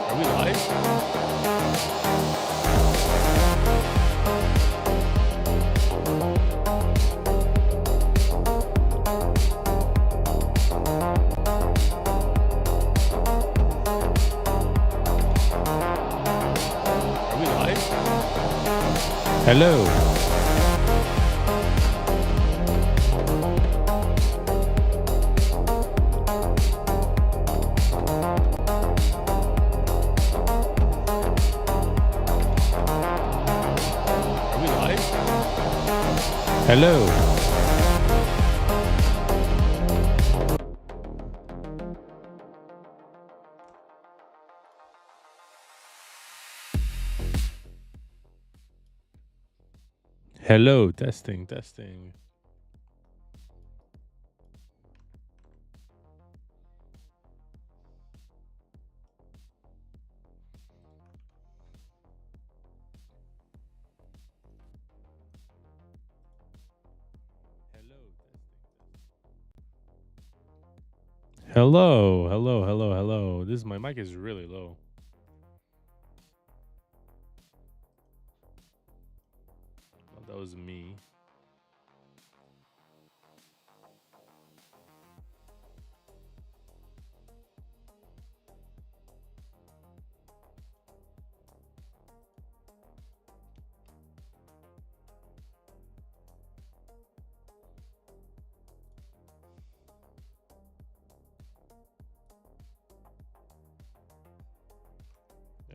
Are we live? Are we live? Hello. Are we live? Hello. Hello, testing, testing. Hello, hello, hello, hello. My mic is really low. Well, that was me.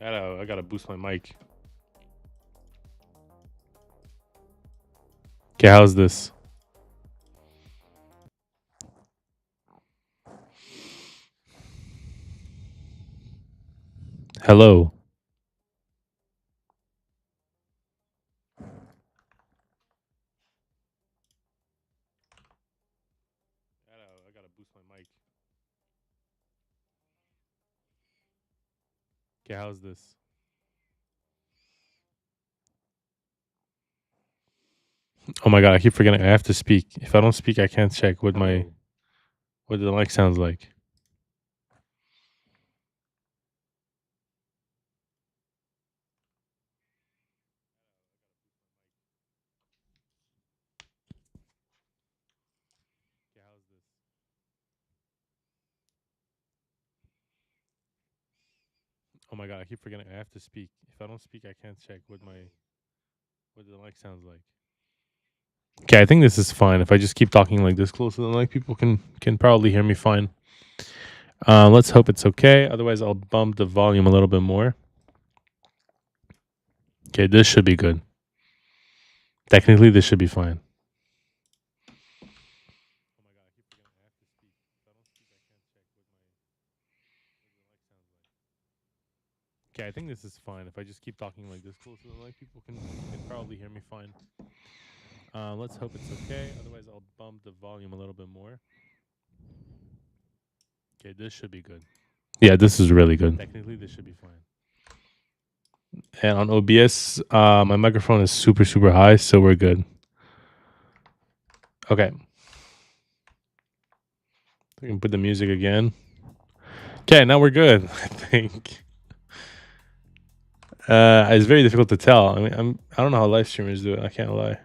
I gotta boost my mic. Okay, how's this? Hello. I gotta boost my mic. Okay, how's this? Oh my god, I keep forgetting I have to speak. If I don't speak, I can't check what the mic sounds like. Okay, how's this? Oh my god, I keep forgetting I have to speak. If I don't speak, I can't check what the mic sounds like. Okay, I think this is fine. If I just keep talking like this close to the mic, people can probably hear me fine. Let's hope it's okay. Otherwise, I'll bump the volume a little bit more. Okay, this should be good. Technically, this should be fine. Okay, I think this is fine. If I just keep talking like this close to the mic, people can probably hear me fine. Let's hope it's okay. Otherwise, I'll bump the volume a little bit more. Okay, this should be good. Yeah, this is really good. Technically, this should be fine. And on OBS, my microphone is super, super high, so we're good. Okay. I can put the music again. Okay, now we're good, I think. It's very difficult to tell. I mean, I don't know how live streamers do it. I can't lie.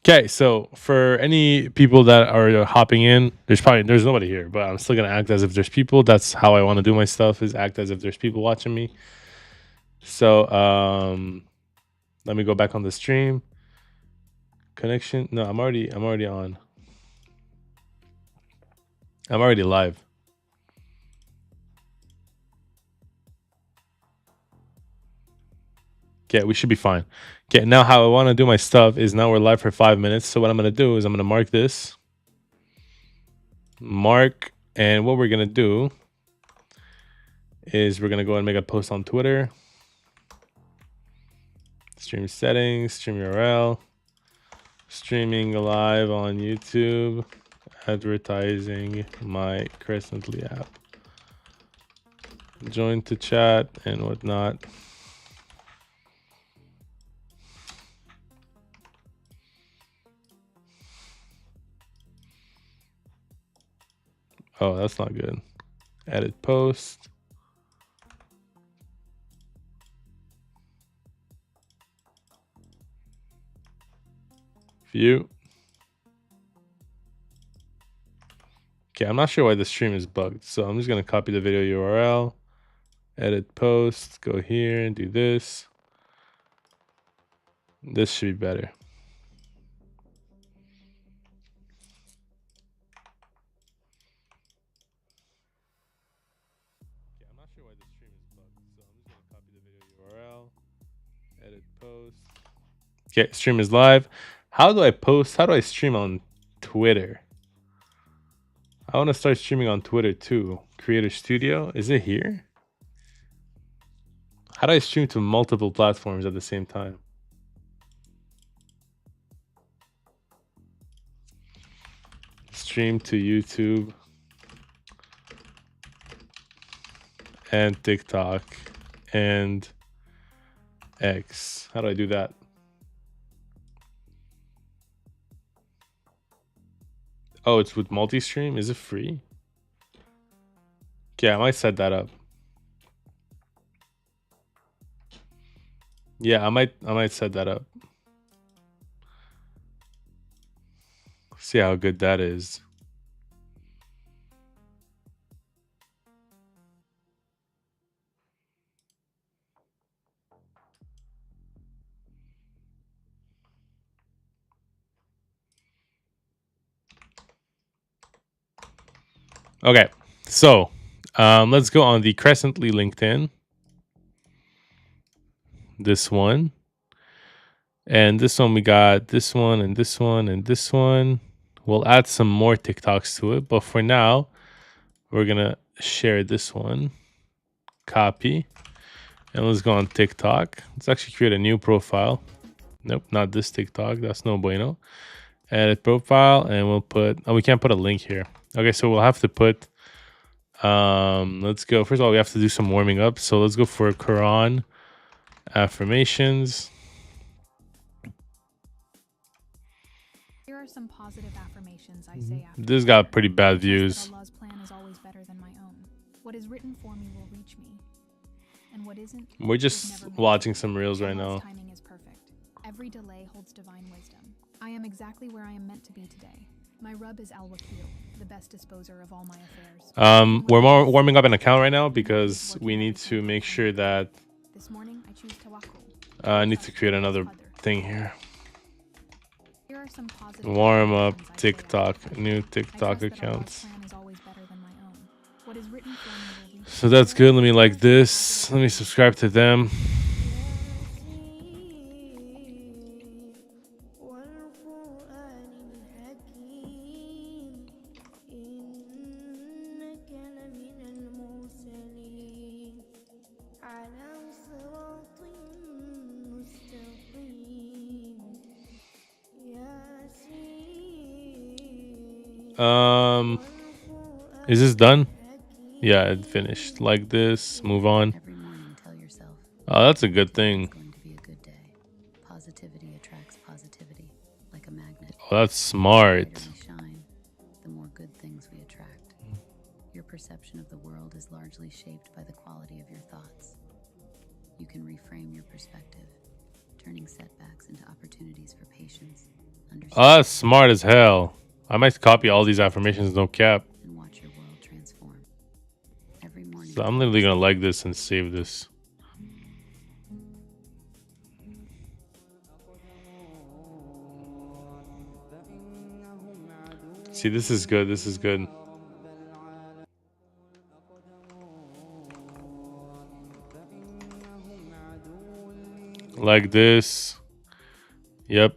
Okay, so for any people that are hopping in, there's nobody here, but I'm still gonna act as if there's people. That's how I want to do my stuff, is act as if there's people watching me. So let me go back on the stream. Connection. No, I'm already on. I'm already live. Okay, we should be fine. Okay, now how I want to do my stuff is now we're live for 5 minutes. So what I'm going to do is I'm going to mark this. Mark. And what we're gonna do is we're gonna go and make a post on Twitter. Stream settings, stream URL, streaming live on YouTube, advertising my Crescently app. Join to chat and whatnot. Oh, that's not good. Edit post. View. Okay, I'm not sure why the stream is bugged. So I'm just going to copy the video URL, edit post, go here and do this. This should be better. Okay, I'm not sure why the stream is bugged. So I'm just going to copy the video URL, edit post. Okay, stream is live. How do I post? How do I stream on Twitter? I want to start streaming on Twitter too. Creator Studio, is it here? How do I stream to multiple platforms at the same time? Stream to YouTube and TikTok and X. How do I do that? Oh, it's with multi-stream. Is it free? Okay, I might set that up. Yeah, I might set that up. See how good that is. Okay, so let's go on the Crescently LinkedIn. This one. And this one, we got this one and this one and this one. We'll add some more TikToks to it. But for now, we're going to share this one. Copy. And let's go on TikTok. Let's actually create a new profile. Nope, not this TikTok. That's no bueno. Edit profile. And we'll put... Oh, we can't put a link here. Okay, so we'll have to put... let's go. First of all, we have to do some warming up. So let's go for Quran affirmations. Here are some positive affirmations I say after. This got pretty bad views. Allah's plan is always better than my own. What is written for me will reach me, and what isn't. We're just watching some reels right now. Timing is perfect. Every delay holds divine wisdom. I am exactly where I am meant to be today. My Rub is Al-Wakil, the best disposer of all my affairs. We're warming up an account right now because we need to make sure that this morning I choose tawakkul. I need to create another thing here. Here are some positive Warm up TikTok, new TikTok accounts. So that's good. Let me like this. Let me subscribe to them. Is this done? Yeah, it finished. Like this. Move on. Every morning, tell yourself, oh, that's a good thing. it's going to be a good day. Positivity attracts positivity, like a magnet. Oh, that's smart. The brighter we shine, the more good things we attract. Your perception of the world is largely shaped by the quality of your thoughts. You can reframe your perspective, turning setbacks into opportunities for patience. Oh, that's smart as hell. I might copy all these affirmations, no cap. And watch your world transform. Every morning. So I'm literally gonna like this and save this. See, this is good. This is good. Like this. Yep.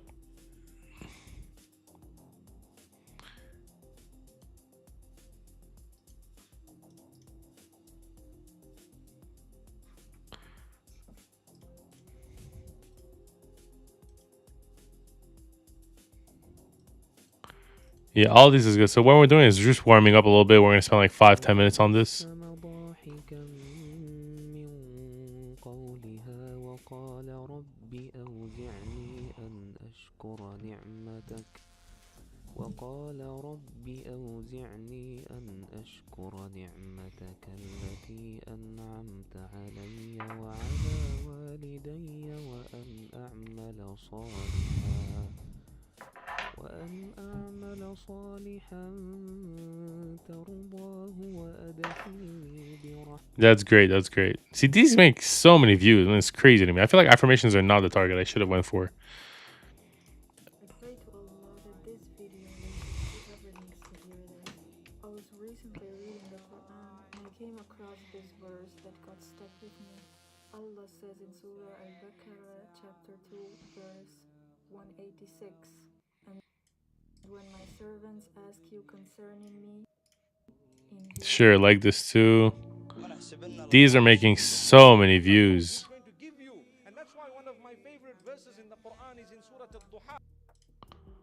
Yeah, all this is good. So what we're doing is just warming up a little bit. We're gonna spend like 5-10 minutes on this. وقال رب أوزعني أن أشكر نعمتك التي أنعمت علي وعلى والدي وأن أعمل صالحا ترضاه وأدخلني برحمتك. That's great. That's great. See, these make so many views, and it's crazy to me. I feel like affirmations are not the target I should have went for. I pray to Allah that this video links whoever needs to hear this. I was recently reading the Quran and I came across this verse that got stuck with me. Allah says in Surah Al-Baqarah chapter 2 verse 186, and when my servants ask you concerning me, Sure, like this too. These are making so many views.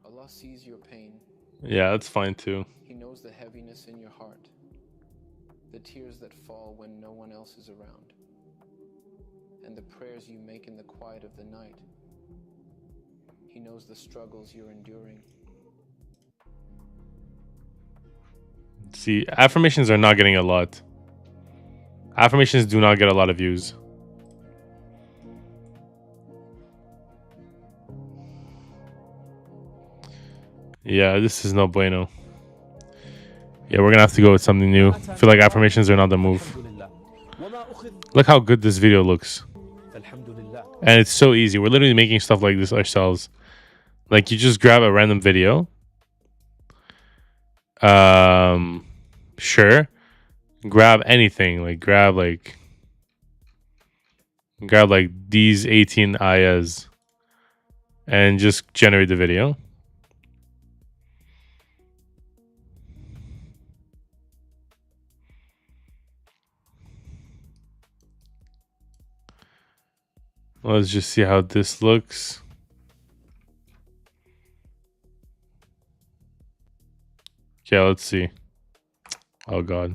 Allah sees your pain. Yeah, that's fine too. He knows the heaviness in your heart, the tears that fall when no one else is around, and the prayers you make in the quiet of the night. He knows the struggles you're enduring. See, affirmations are not getting a lot. Affirmations do not get a lot of views. Yeah, this is no bueno. Yeah, we're gonna have to go with something new. I feel like affirmations are not the move. Look how good this video looks. And it's so easy. We're literally making stuff like this ourselves. Like, you just grab a random video. Sure. Grab anything. Like, grab these 18 ayahs. And just generate the video. Let's just see how this looks. Okay, let's see. Oh God.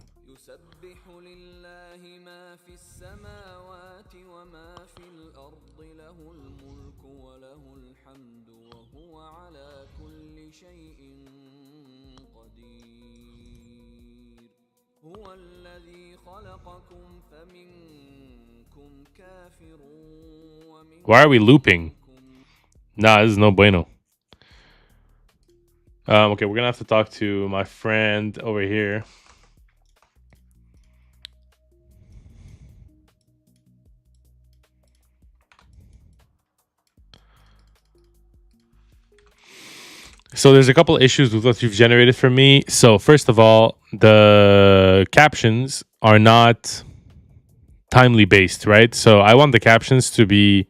Why are we looping? Nah, this is no bueno. Okay, we're gonna have to talk to my friend over here. So there's a couple issues with what you've generated for me. So first of all, the captions are not timely based, right? So I want the captions to be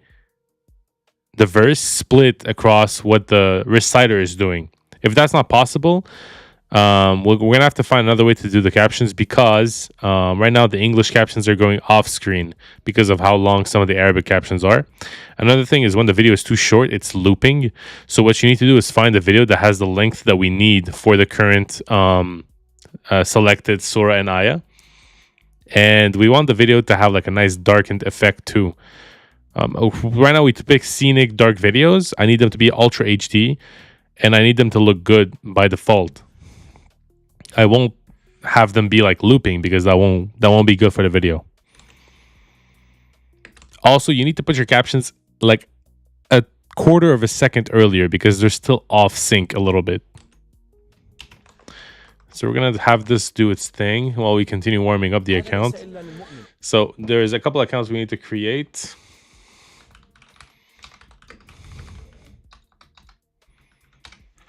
the verse split across what the reciter is doing. If that's not possible, we're gonna have to find another way to do the captions, because right now the English captions are going off screen because of how long some of the Arabic captions are. Another thing is when the video is too short, it's looping. So what you need to do is find a video that has the length that we need for the current selected surah and ayah. And we want the video to have like a nice darkened effect too. Right now we pick scenic dark videos. I need them to be ultra HD, and I need them to look good by default. I won't have them be like looping, because that won't be good for the video. Also, you need to put your captions like a quarter of a second earlier, because they're still off sync a little bit. So we're gonna have this do its thing while we continue warming up the account. So there's a couple accounts we need to create.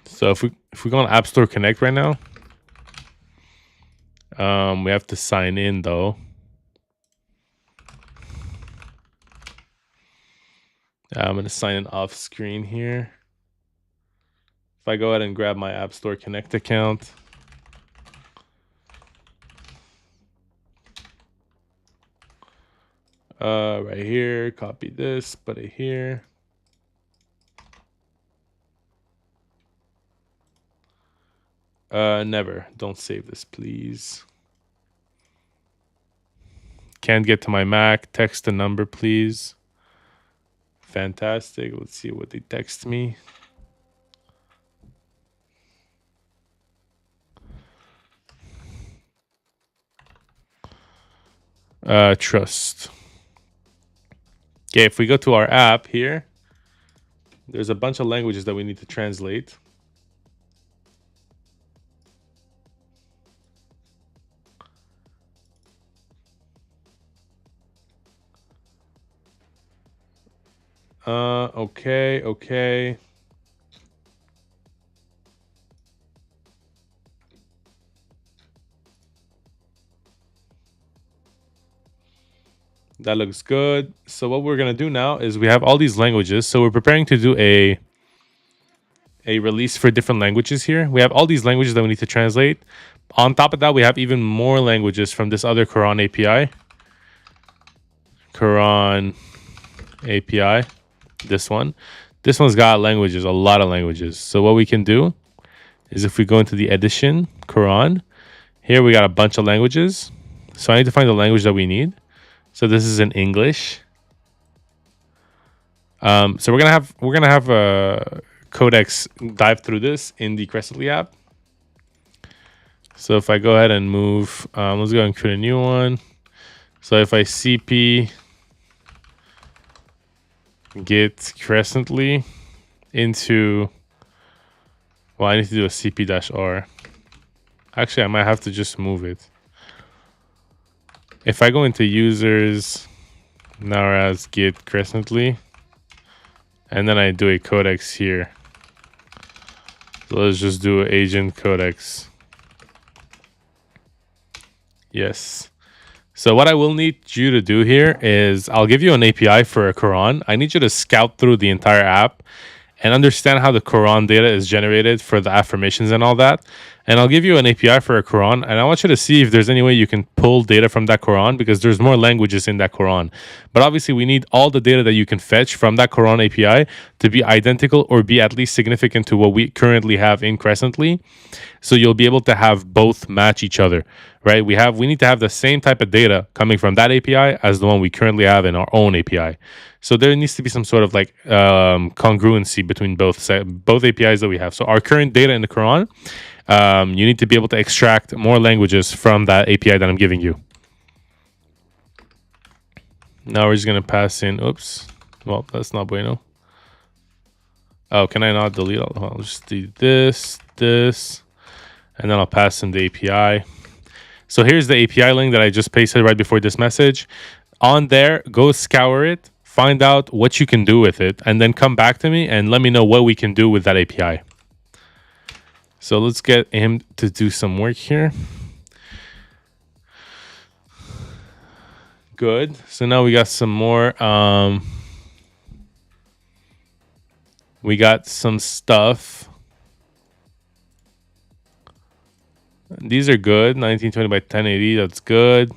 So if we go on App Store Connect right now, we have to sign in though. I'm gonna sign in off screen here. If I go ahead and grab my App Store Connect account, right here, copy this, put it here. Never. Don't save this, please. Can't get to my Mac. Text the number, please. Fantastic. Let's see what they text me. Trust. Okay, if we go to our app here, there's a bunch of languages that we need to translate. Okay. That looks good. So what we're gonna do now is we have all these languages. So we're preparing to do a release for different languages here. We have all these languages that we need to translate. On top of that, we have even more languages from this other Quran API. Quran API, this one. This one's got languages, a lot of languages. So what we can do is if we go into the edition, Quran, here we got a bunch of languages. So I need to find the language that we need. So this is in English. So we're gonna have a Codex dive through this in the Crescently app. So if I go ahead and move, let's go and create a new one. So if I CP get Crescently into, well, I need to do a CP-R. Actually, I might have to just move it. If I go into users, now as get Crescently, and then I do a codex here. So let's just do agent codex. Yes. So what I will need you to do here is I'll give you an API for a Quran. I need you to scout through the entire app and understand how the Quran data is generated for the affirmations and all that. And I'll give you an API for a Quran, and I want you to see if there's any way you can pull data from that Quran, because there's more languages in that Quran. But obviously, we need all the data that you can fetch from that Quran API to be identical or be at least significant to what we currently have in Crescently. So you'll be able to have both match each other, right? We need to have the same type of data coming from that API as the one we currently have in our own API. So there needs to be some sort of like congruency between both APIs that we have. So our current data in the Quran, you need to be able to extract more languages from that API that I'm giving you. Now we're just going to pass in, oops. Well, that's not bueno. Oh, can I not delete all? I'll just do this, and then I'll pass in the API. So here's the API link that I just pasted right before this message. On there, go scour it, find out what you can do with it, and then come back to me and let me know what we can do with that API. So let's get him to do some work here. Good. So now we got some more. We got some stuff. These are good. 1920 by 1080. That's good.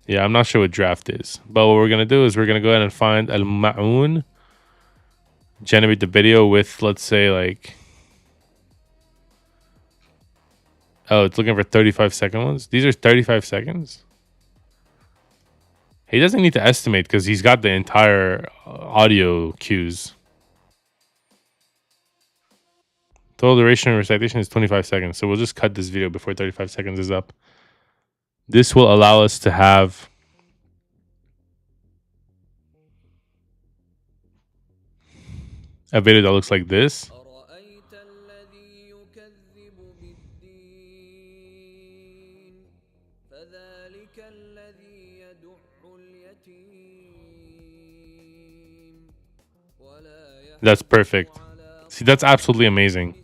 Yeah, I'm not sure what draft is. But what we're going to do is we're going to go ahead and find Al-Ma'un. Generate the video with, let's say, like... Oh, it's looking for 35-second ones. These are 35 seconds. He doesn't need to estimate because he's got the entire audio cues. Total duration of recitation is 25 seconds. So we'll just cut this video before 35 seconds is up. This will allow us to have a video that looks like this. That's perfect. See, that's absolutely amazing.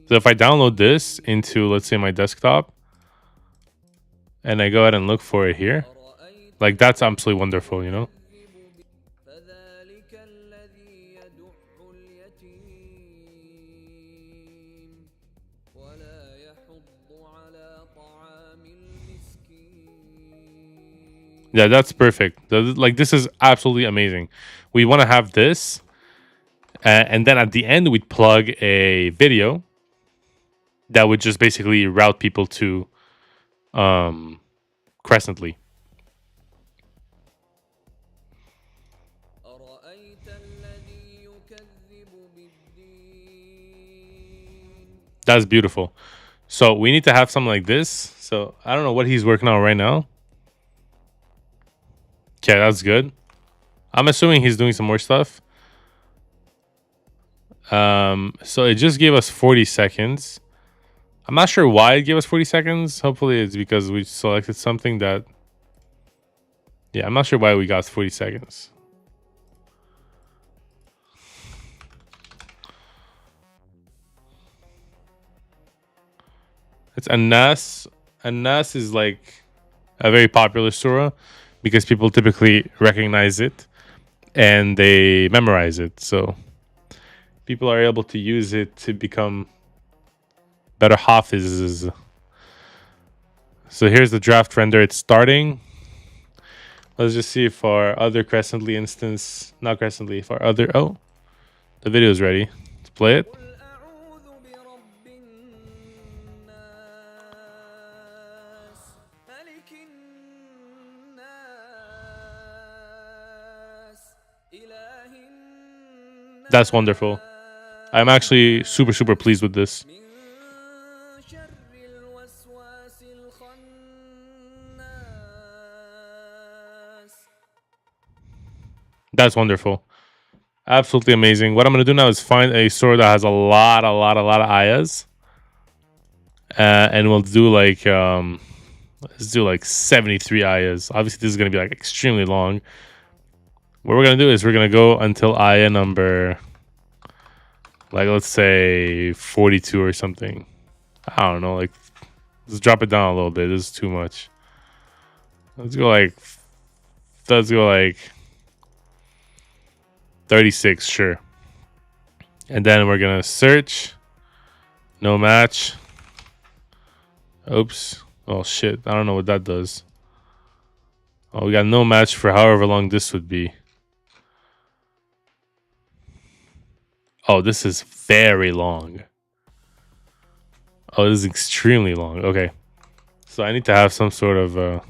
So if I download this into, let's say, my desktop, and I go ahead and look for it here, like, that's absolutely wonderful, you know? Yeah, that's perfect. Like, this is absolutely amazing. We want to have this, and then at the end we'd plug a video that would just basically route people to Crescently. That's beautiful. So we need to have something like this. So I don't know what he's working on right now. Okay, that's good. I'm assuming he's doing some more stuff. So it just gave us 40 seconds. I'm not sure why it gave us 40 seconds. Hopefully it's because we selected something that... Yeah, I'm not sure why we got 40 seconds. It's An-Nas. An-Nas is like a very popular surah because people typically recognize it and they memorize it. So people are able to use it to become better hafizes. So here's the draft render. It's starting. Let's just see if our other Crescently instance, not Crescently, if our other... Oh, the video is ready. Let's play it. That's wonderful. I'm actually super pleased with this. That's wonderful. Absolutely amazing. What I'm going to do now is find a surah that has a lot of ayahs. And we'll do like... let's do like 73 ayahs. Obviously, this is going to be like extremely long. What we're going to do is we're going to go until ayah number... like, let's say 42 or something. I don't know. Like, let's drop it down a little bit. This is too much. Let's go like 36, sure. And then we're gonna search. No match. Oops. Oh shit. I don't know what that does. Oh, we got no match for however long this would be. Oh, this is very long. Oh, this is extremely long. Okay. So I need to have some sort of...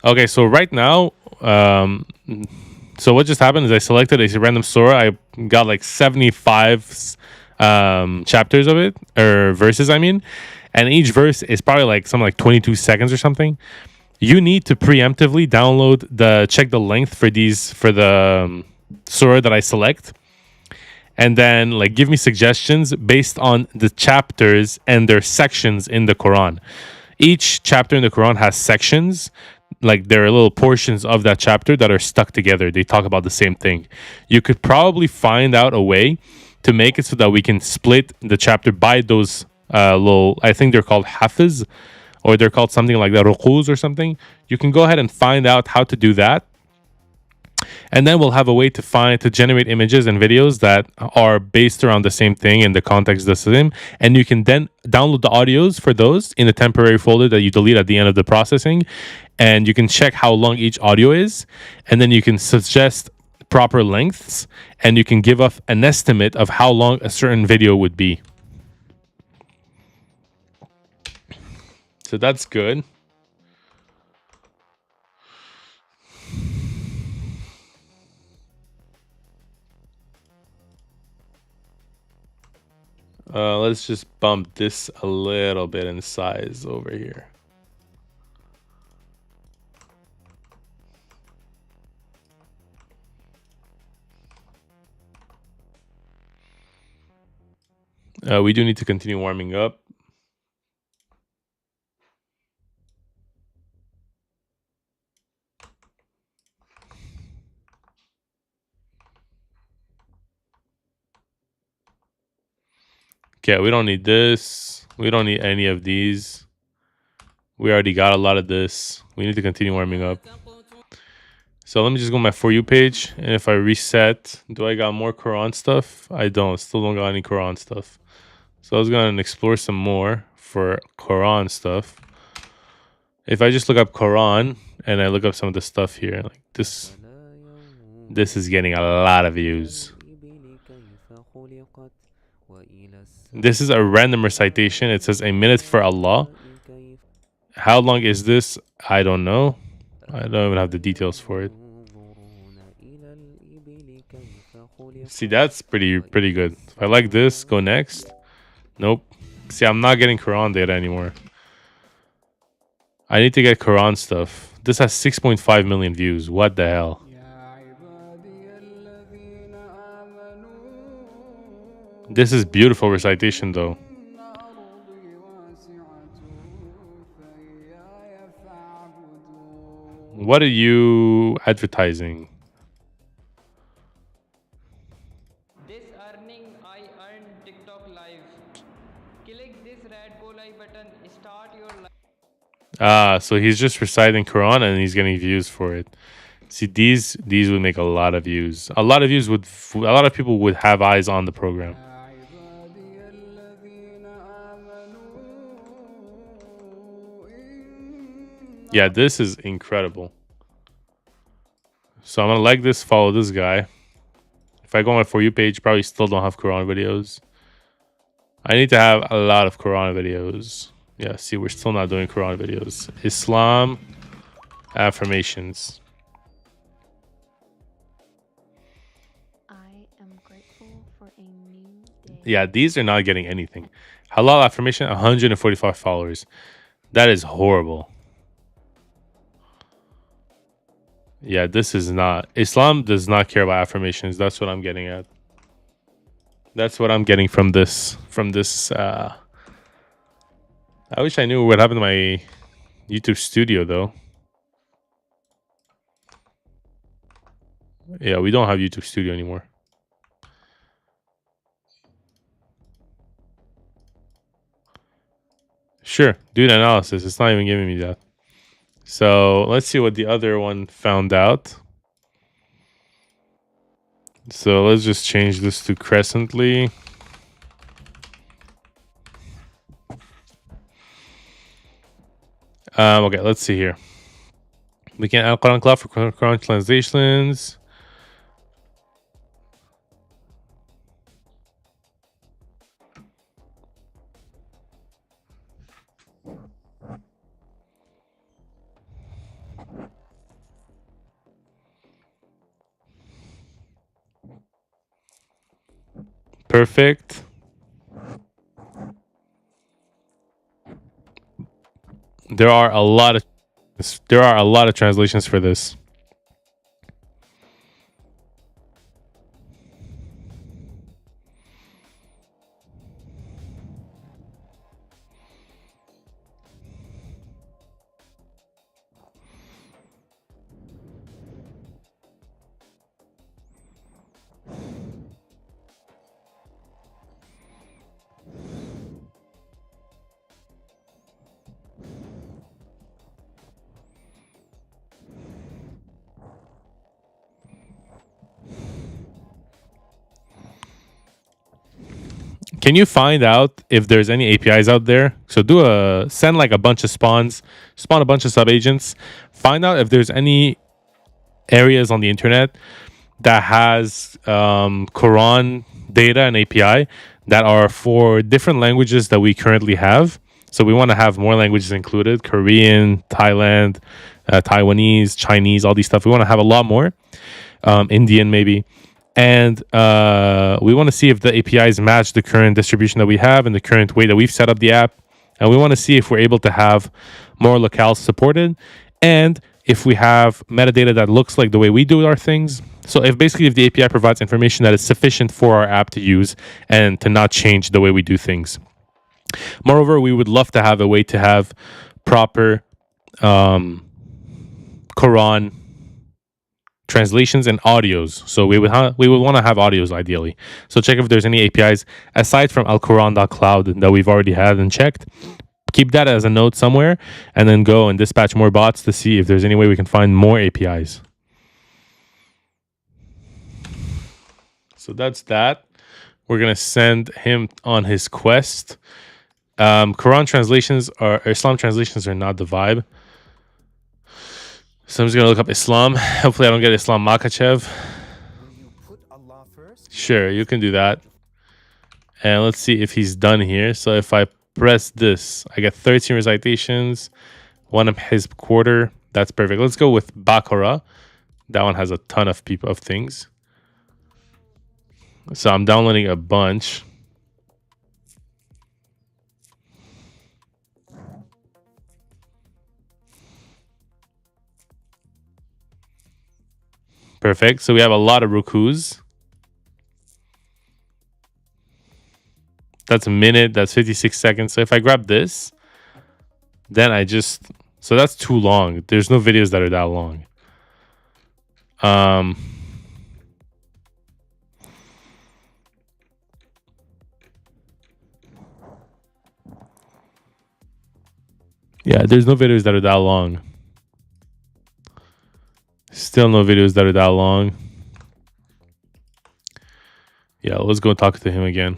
Okay, so right now... So what just happened is I selected a random surah. I got like 75 chapters of it, or verses, I mean. And each verse is probably like something like 22 seconds or something. You need to preemptively download check the length for the surah that I select. And then like give me suggestions based on the chapters and their sections in the Quran. Each chapter in the Quran has sections. Like there are little portions of that chapter that are stuck together. They talk about the same thing. You could probably find out a way to make it so that we can split the chapter by those little, I think they're called hafiz, or they're called something like that, ruquz or something. You can go ahead and find out how to do that. And then we'll have a way to generate images and videos that are based around the same thing and the context the same. And you can then download the audios for those in a temporary folder that you delete at the end of the processing. And you can check how long each audio is. And then you can suggest proper lengths. And you can give us an estimate of how long a certain video would be. So that's good. Let's just bump this a little bit in size over here. We do need to continue warming up. Okay, we don't need this. We don't need any of these. We already got a lot of this. We need to continue warming up. So let me just go to my For You page. And if I reset, do I got more Quran stuff? I don't. Still don't got any Quran stuff. So I was going to explore some more for Quran stuff. If I just look up Quran and I look up some of the stuff here, like this is getting a lot of views. This is a random recitation. It says a minute for Allah. How long is this? I don't know. I don't even have the details for it. See, that's pretty good. If I like this, go next. Nope. See, I'm not getting Quran data anymore. I need to get Quran stuff. This has 6.5 million views. What the hell? This is beautiful recitation though. What are you advertising? This earning I earned TikTok live. Click this red eye button. Start your live. Ah, so he's just reciting Quran and he's getting views for it. See, these would make a lot of views. A lot of views would. A lot of people would have eyes on the program. Yeah, this is incredible. So I'm gonna like this, follow this guy. If I go on my For You page, probably still don't have Quran videos. I need to have a lot of Quran videos. Yeah, see, we're still not doing Quran videos. Islam affirmations. I am grateful for a new day. Yeah, these are not getting anything. Halal affirmation, 145 followers. That is horrible. Yeah, this is not. Islam does not care about affirmations. That's what I'm getting at. That's what I'm getting from this. I wish I knew what happened to my YouTube studio, though. Yeah, we don't have YouTube studio anymore. Sure, do the analysis. It's not even giving me that. So let's see what the other one found out. So let's just change this to Crescently. Okay, let's see here. We can add Quran Cloud for Quran translations. Perfect. There are a lot of translations for this. Can you find out if there's any APIs out there? So send like a bunch of spawn a bunch of subagents. Find out if there's any areas on the internet that has Quran data and API that are for different languages that we currently have. So we want to have more languages included: Korean, Thailand, Taiwanese, Chinese, all these stuff. We want to have a lot more. Indian maybe. And we want to see if the APIs match the current distribution that we have and the current way that we've set up the app. And we want to see if we're able to have more locales supported and if we have metadata that looks like the way we do our things. So if the API provides information that is sufficient for our app to use and to not change the way we do things. Moreover, we would love to have a way to have proper Quran translations and audios. So we would want to have audios ideally. So check if there's any APIs aside from alquran.cloud that we've already had and checked. Keep that as a note somewhere and then go and dispatch more bots to see if there's any way we can find more APIs. So that's that. We're going to send him on his quest. Quran translations Islam translations are not the vibe. So I'm just gonna look up Islam. Hopefully I don't get Islam Makachev. Sure, you can do that. And let's see if he's done here. So if I press this, I get 13 recitations, 1 Hizb quarter. That's perfect. Let's go with Baqarah. That one has a ton of things. So I'm downloading a bunch. Perfect. So we have a lot of rukus. That's a minute. That's 56 seconds. So if I grab this, then so that's too long. There's no videos that are that long. Yeah, there's no videos that are that long. Still no videos that are that long. Yeah, let's go talk to him again.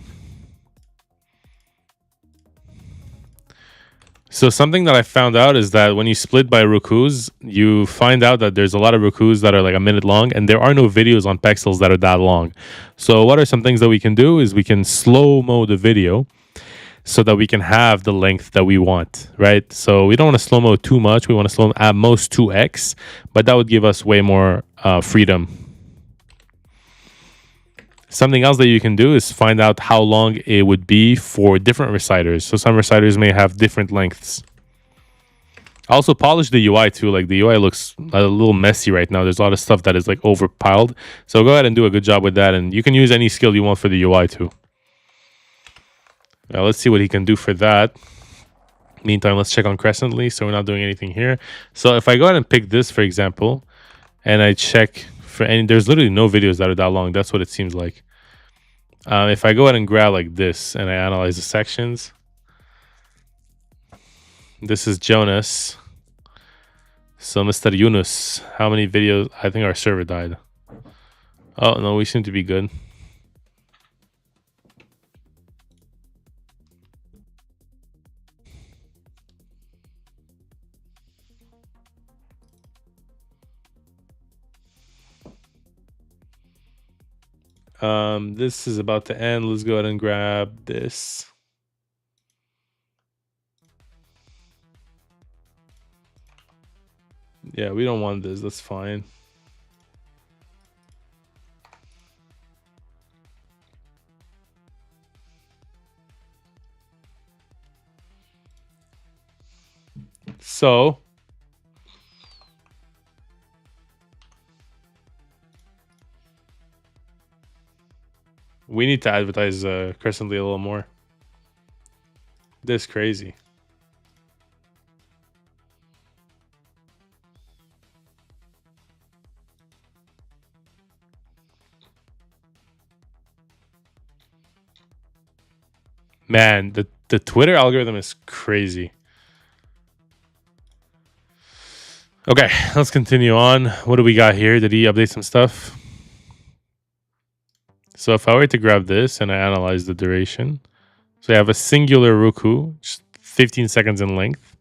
So something that I found out is that when you split by rukus, you find out that there's a lot of rukus that are like a minute long, and there are no videos on Pexels that are that long. So what are some things that we can do is we can slow-mo the video so that we can have the length that we want, right? So we don't want to slow-mo too much. We want to slow at most 2x, but that would give us way more freedom. Something else that you can do is find out how long it would be for different reciters. So some reciters may have different lengths. Also polish the UI too. Like the UI looks a little messy right now. There's a lot of stuff that is like overpiled. So go ahead and do a good job with that. And you can use any skill you want for the UI too. Now let's see what he can do for that. Meantime, let's check on Crescently. So we're not doing anything here. So if I go ahead and pick this, for example, and I check for any, there's literally no videos that are that long. That's what it seems like. If I go ahead and grab like this and I analyze the sections, this is Jonas. So Mr. Yunus, how many videos? I think our server died. Oh no, we seem to be good. This is about to end. Let's go ahead and grab this. Yeah, we don't want this. That's fine. So we need to advertise Crescently a little more. This is crazy. Man, the Twitter algorithm is crazy. Okay, let's continue on. What do we got here? Did he update some stuff? So if I were to grab this and I analyze the duration, so I have a singular ruku, just 15 seconds in length.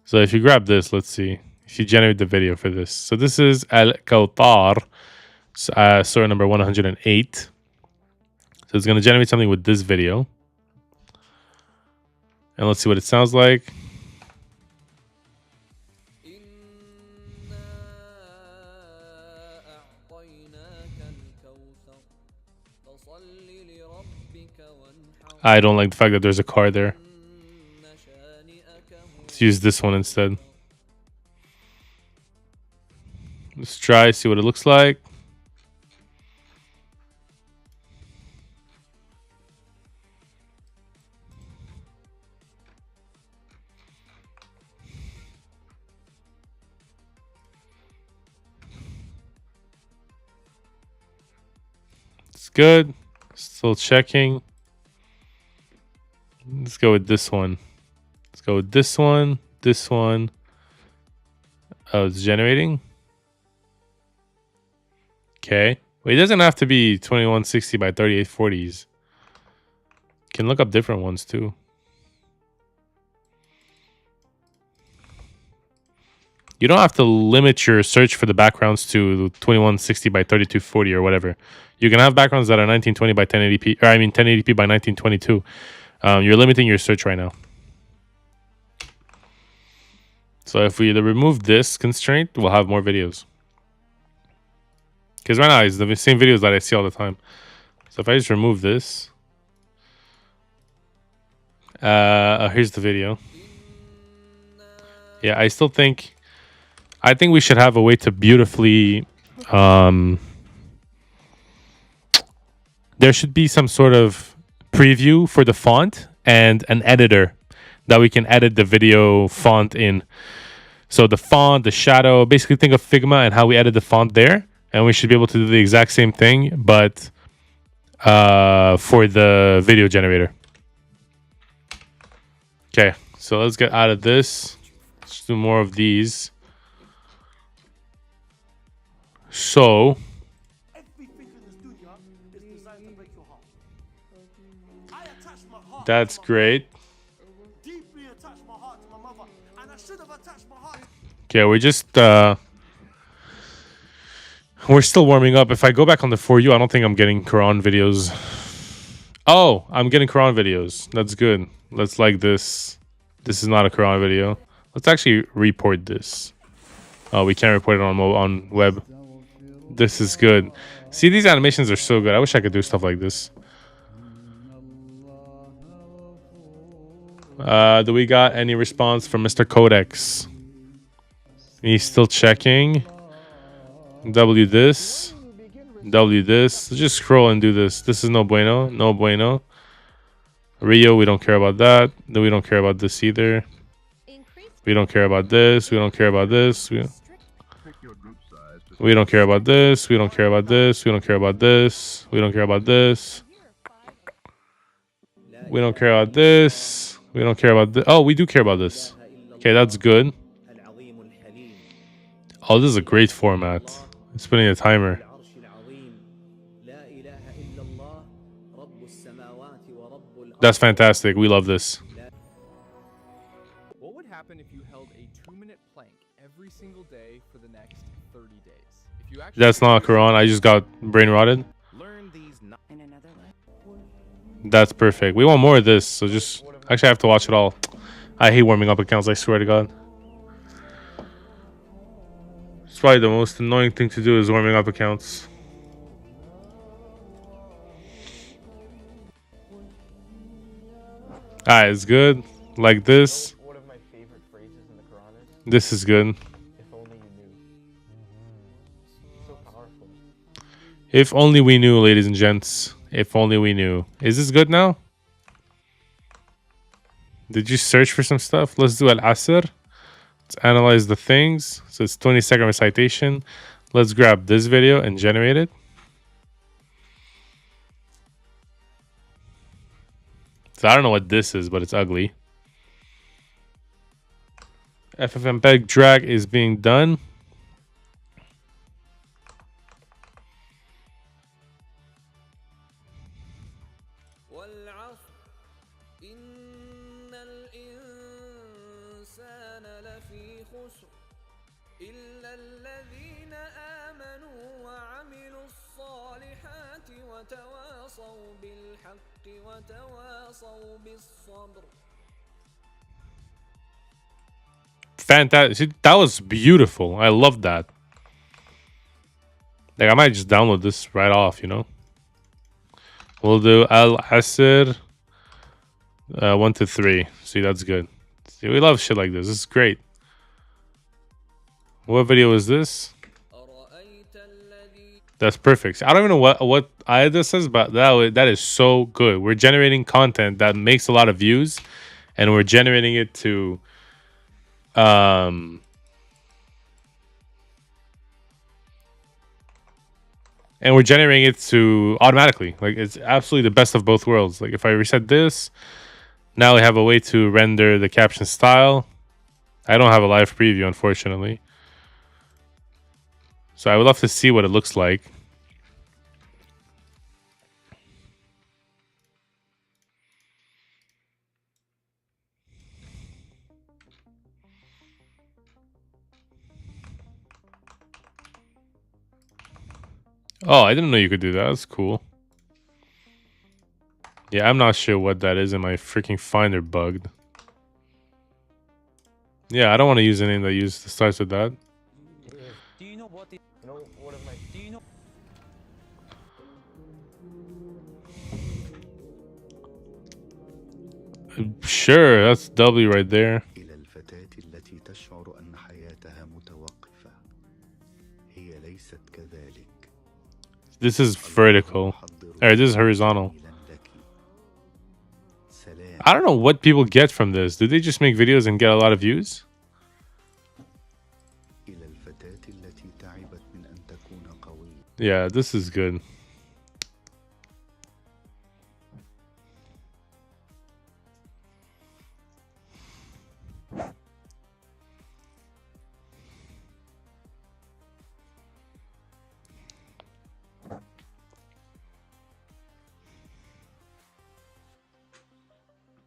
So if you grab this, let's see if you generate the video for this. So this is Al Kautar, story number 108. So it's going to generate something with this video. And let's see what it sounds like. I don't like the fact that there's a car there. Let's use this one instead. Let's try, see what it looks like. It's good. Still checking. Let's go with this one. Let's go with this one. This one. Oh, it's generating. Okay. Well, it doesn't have to be 2160 by 3840s. Can look up different ones too. You don't have to limit your search for the backgrounds to 2160 by 3240 or whatever. You can have backgrounds that are 1920 by 1080p, or I mean 1080p by 1922. You're limiting your search right now. So if we remove this constraint, we'll have more videos. Because right now it's the same videos that I see all the time. So if I just remove this, here's the video. Yeah, I think we should have a way to beautifully, there should be some sort of preview for the font and an editor that we can edit the video font in. So the font, the shadow, basically think of Figma and how we edit the font there. And we should be able to do the exact same thing, but for the video generator. Okay, so let's get out of this. Let's do more of these. So that's great. Okay, we're just we're still warming up. If I go back on the For You, I don't think I'm getting Quran videos. Oh, I'm getting Quran videos. That's good. Let's like this. This is not a Quran video. Let's actually report this. Oh, we can't report it on web. This is good. See, these animations are so good. I wish I could do stuff like this. Do we got any response from Mr. Codex? He's still checking. W this. W this. Let's just scroll and do this. This is no bueno. No bueno. Rio, we don't care about that. No, we don't care about this either. We don't care about this. We don't care about this. We don't care about this. We don't care about this. We don't care about this. We don't care about this. We don't care about this. We don't care about this. Oh, we do care about this. Okay, that's good. Oh, this is a great format. It's putting a timer. That's fantastic. We love this. What would happen if you held a 2-minute plank every single day for the next 30 days? If you actually That's not Quran. I just got brain rotted. learn these In another life. That's perfect. We want more of this. So just actually I have to watch it all. I hate warming up accounts. I swear to God. It's probably the most annoying thing to do is warming up accounts. Alright, it's good. Like this. One of my favorite phrases in the Quran is, This is good. if only you knew. So powerful. If only we knew, ladies and gents. If only we knew. Is this good now? Did you search for some stuff? Let's do Al-Asr. Let's analyze the things. So it's 20-second recitation. Let's grab this video and generate it. So I don't know what this is, but it's ugly. FFmpeg drag is being done. Fantastic. That was beautiful. I love that. Like, I might just download this right off, you know? We'll do Al-Asr 1 to 3. See, that's good. See, we love shit like this. This is great. What video is this? That's perfect. I don't even know what ayah this is, but that is so good. We're generating content that makes a lot of views, and we're generating it to and we're generating it to automatically. Like, it's absolutely the best of both worlds. Like, if I reset this, now we have a way to render the caption style. I don't have a live preview, unfortunately. So I would love to see what it looks like. Oh, I didn't know you could do that. That's cool. Yeah, I'm not sure what that is, and my freaking Finder bugged. Yeah, I don't want to use anything that starts with that. Do you know what? You know what of my? Do you know? Sure, that's W right there. إلى الفتاة التي تشعر أن حياتها متوقفة. هي ليست كذلك. This is vertical. Or this is horizontal. I don't know what people get from this. Do they just make videos and get a lot of views? إلى الفتاة التي تعبت من أن تكون قوية. Yeah, this is good.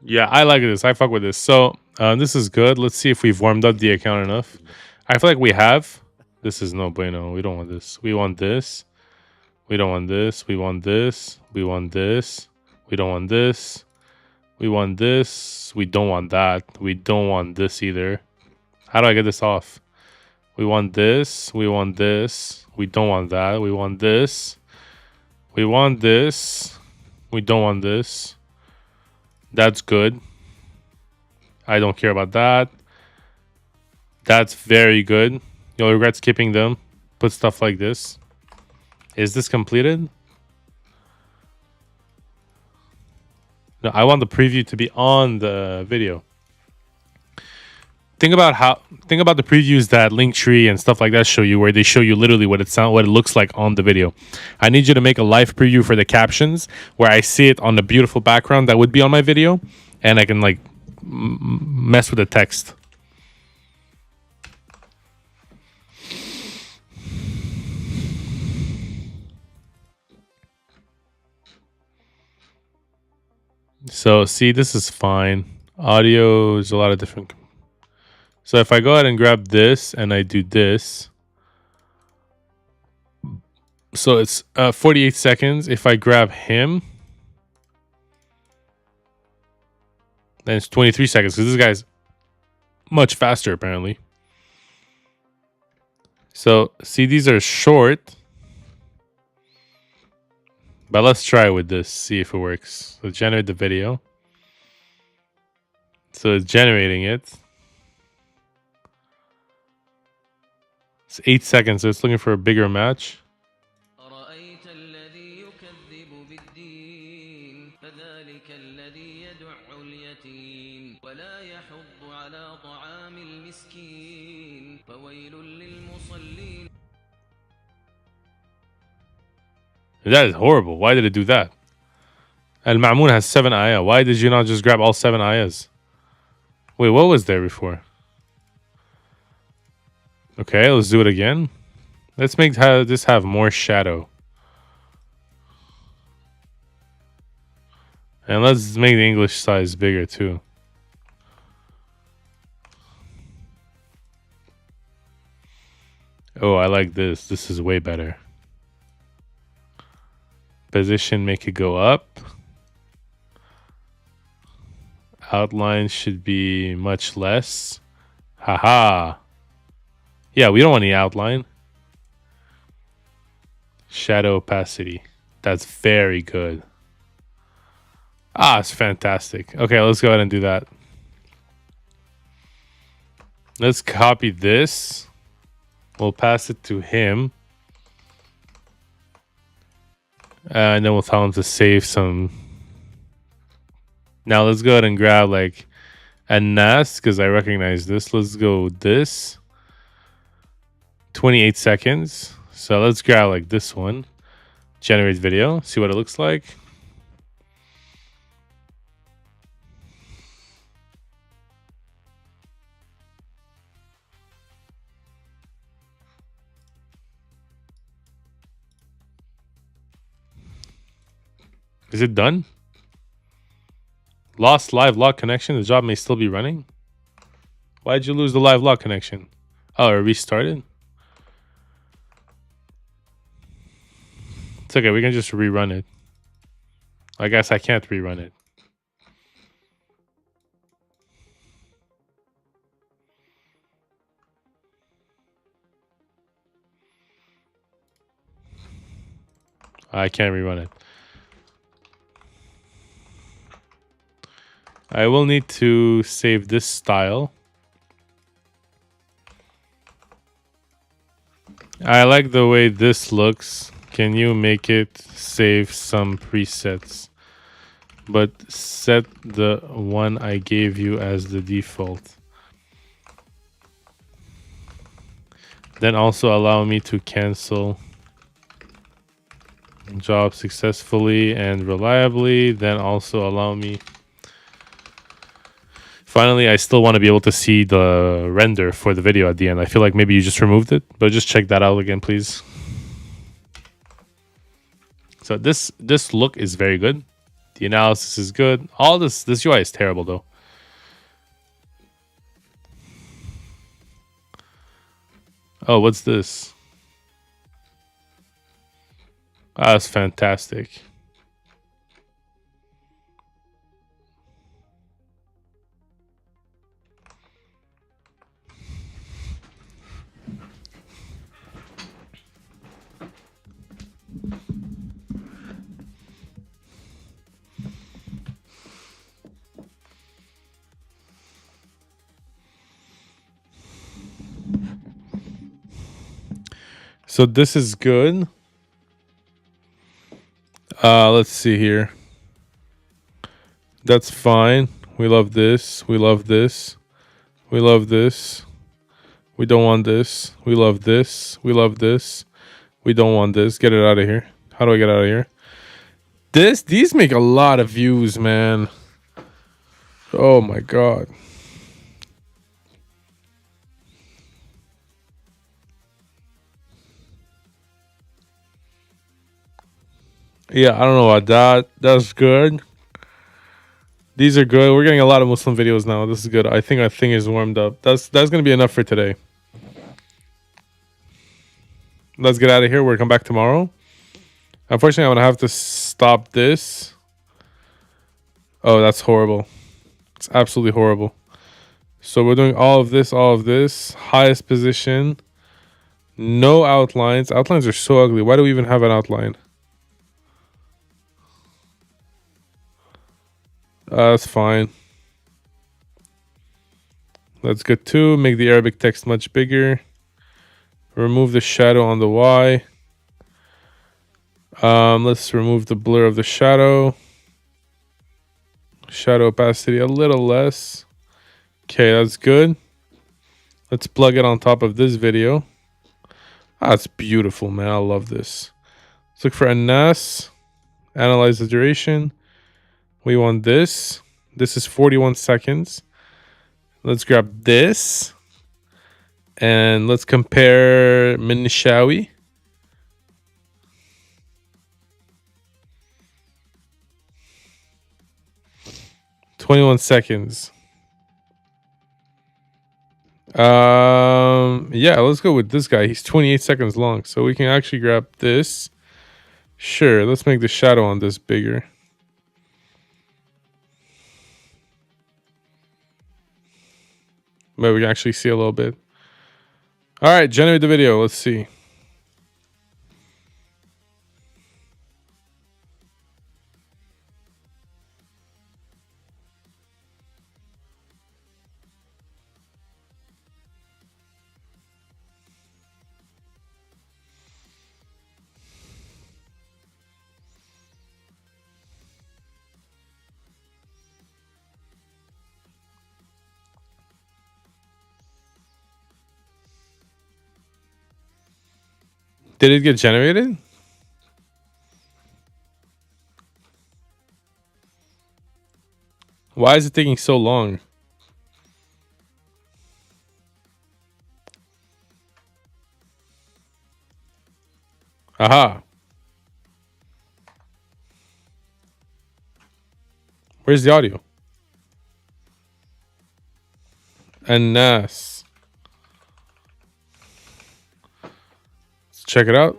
Yeah, I like this. I fuck with this. So this is good. Let's see if we've warmed up the account enough. I feel like we have. This is no bueno. We don't want this. We want this. We don't want this. We want this. We want this. We don't want this. We want this. We don't want that. We don't want this either. How do I get this off? We want this. We want this. We don't want that. We want this. We want this. We don't want this. That's good. I don't care about that. That's very good. You'll regret skipping them. Put stuff like this. Is this completed? No, I want the preview to be on the video. Think about the previews that Linktree and stuff like that show you, where they show you literally what it looks like on the video. I need you to make a live preview for the captions where I see it on the beautiful background that would be on my video, and I can like mess with the text. So see, this is fine. Audio is a lot of different. So if I go ahead and grab this and I do this, so it's 48 seconds. If I grab him, then it's 23 seconds because this guy's much faster apparently. So see, these are short, but let's try with this, see if it works. So generate the video. So it's generating it. It's 8 seconds, so it's looking for a bigger match. That is horrible. Why did it do that? Al-Ma'moon has 7 ayah. Why did you not just grab all 7 ayahs? Wait, what was there before? Okay, let's do it again. Let's make this have more shadow. And let's make the English size bigger too. Oh, I like this. This is way better. Position, make it go up. Outline should be much less. Haha. Yeah, we don't want any outline. Shadow opacity. That's very good. Ah, it's fantastic. Okay, let's go ahead and do that. Let's copy this. We'll pass it to him. And then we'll tell him to save some. Now let's go ahead and grab like a NAS because I recognize this. Let's go this. 28 seconds. So let's grab like this one. Generate video. See what it looks like. Is it done? Lost live log connection. The job may still be running. Why did you lose the live log connection? Oh, it restarted. It's okay. We can just rerun it. I guess I can't rerun it. I can't rerun it. I will need to save this style. I like the way this looks. Can you make it save some presets? But set the one I gave you as the default. Then also allow me to cancel job successfully and reliably. Then also allow me. Finally, I still want to be able to see the render for the video at the end. I feel like maybe you just removed it, but just check that out again, please. So this look is very good. The analysis is good. All this UI is terrible though. Oh, what's this? Ah, that's fantastic. So this is good. Let's see here. That's fine. We love this. We love this. We love this. We don't want this. We love this. We love this. We don't want this. Get it out of here. How do I get out of here? These make a lot of views, man. Oh my god. Yeah, I don't know about that. That's good. These are good. We're getting a lot of Muslim videos now. This is good. I think our thing is warmed up. That's gonna be enough for today. Let's get out of here. We'll come back tomorrow. Unfortunately, I'm gonna have to stop this. Oh, that's horrible. It's absolutely horrible. So we're doing all of this. Highest position. No outlines. Outlines are so ugly. Why do we even have an outline? That's fine. That's good too. Make the Arabic text much bigger. Remove the shadow on the Y. Let's remove the blur of the shadow. Shadow opacity a little less. Okay, that's good. Let's plug it on top of this video. That's beautiful, man. I love this. Let's look for a NAS. Analyze the duration. We want this. This is 41 seconds. Let's grab this. And let's compare Minishawi. "21 seconds. Yeah, let's go with this guy. He's 28 seconds long. So we can actually grab this. Sure, let's make the shadow on this bigger. But we can actually see a little bit. All right, generate the video. Let's see. Did it get generated? Why is it taking so long? Aha. Where's the audio? And NAS. Let's check it out.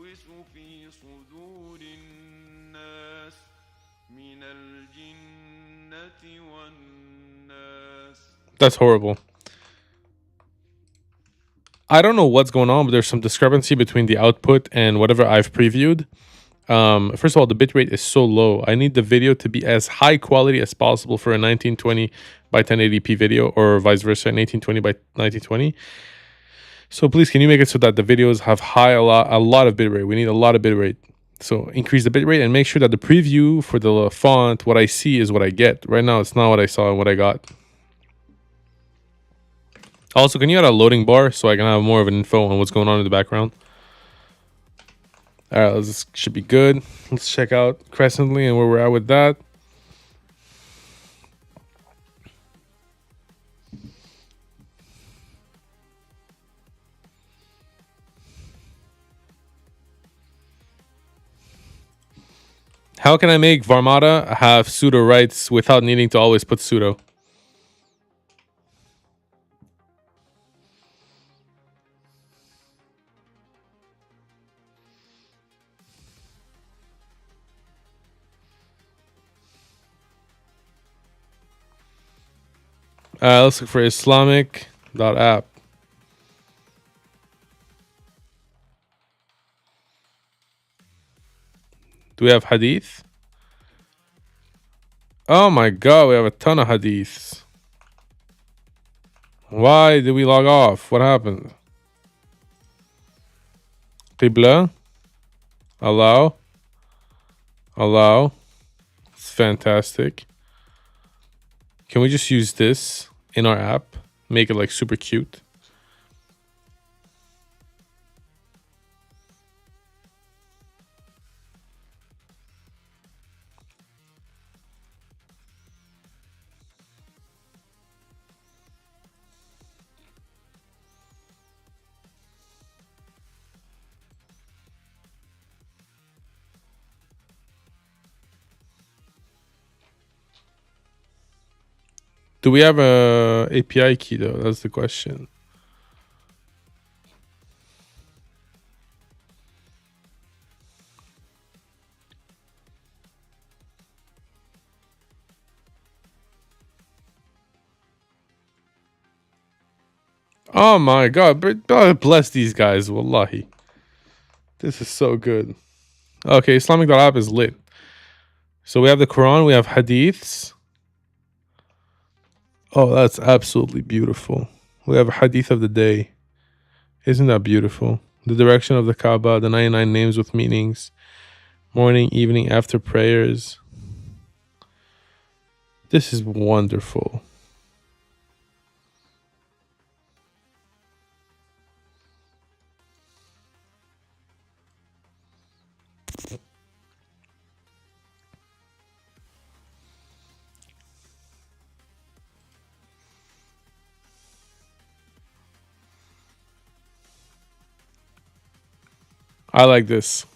في صدور الناس من الجنة والناس. That's horrible. I don't know what's going on, but there's some discrepancy between the output and whatever I've previewed. First of all, the bitrate is so low. I need the video to be as high quality as possible for a 1920 by 1080p video, or vice versa, an 1820 by 1920. So please, can you make it so that the videos have a lot of bitrate? We need a lot of bitrate. So increase the bitrate and make sure that the preview for the font, what I see is what I get. Right now, it's not what I saw and what I got. Also, can you add a loading bar so I can have more of an info on what's going on in the background? All right, this should be good. Let's check out Crescently and where we're at with that. How can I make Varmata have pseudo rights without needing to always put pseudo? Let's look for Islamic.app. Do we have hadith? Oh my god, we have a ton of hadiths. Why did we log off? What happened? Qibla. Allow. It's fantastic. Can we just use this in our app? Make it like super cute. Do we have a API key though? That's the question. Oh my god, God bless these guys, wallahi. This is so good. Okay, Islamic.app is lit. So we have the Quran, we have hadiths. Oh, that's absolutely beautiful. We have a hadith of the day. Isn't that beautiful? The direction of the Kaaba, the 99 names with meanings. Morning, evening, after prayers. This is wonderful. I like this.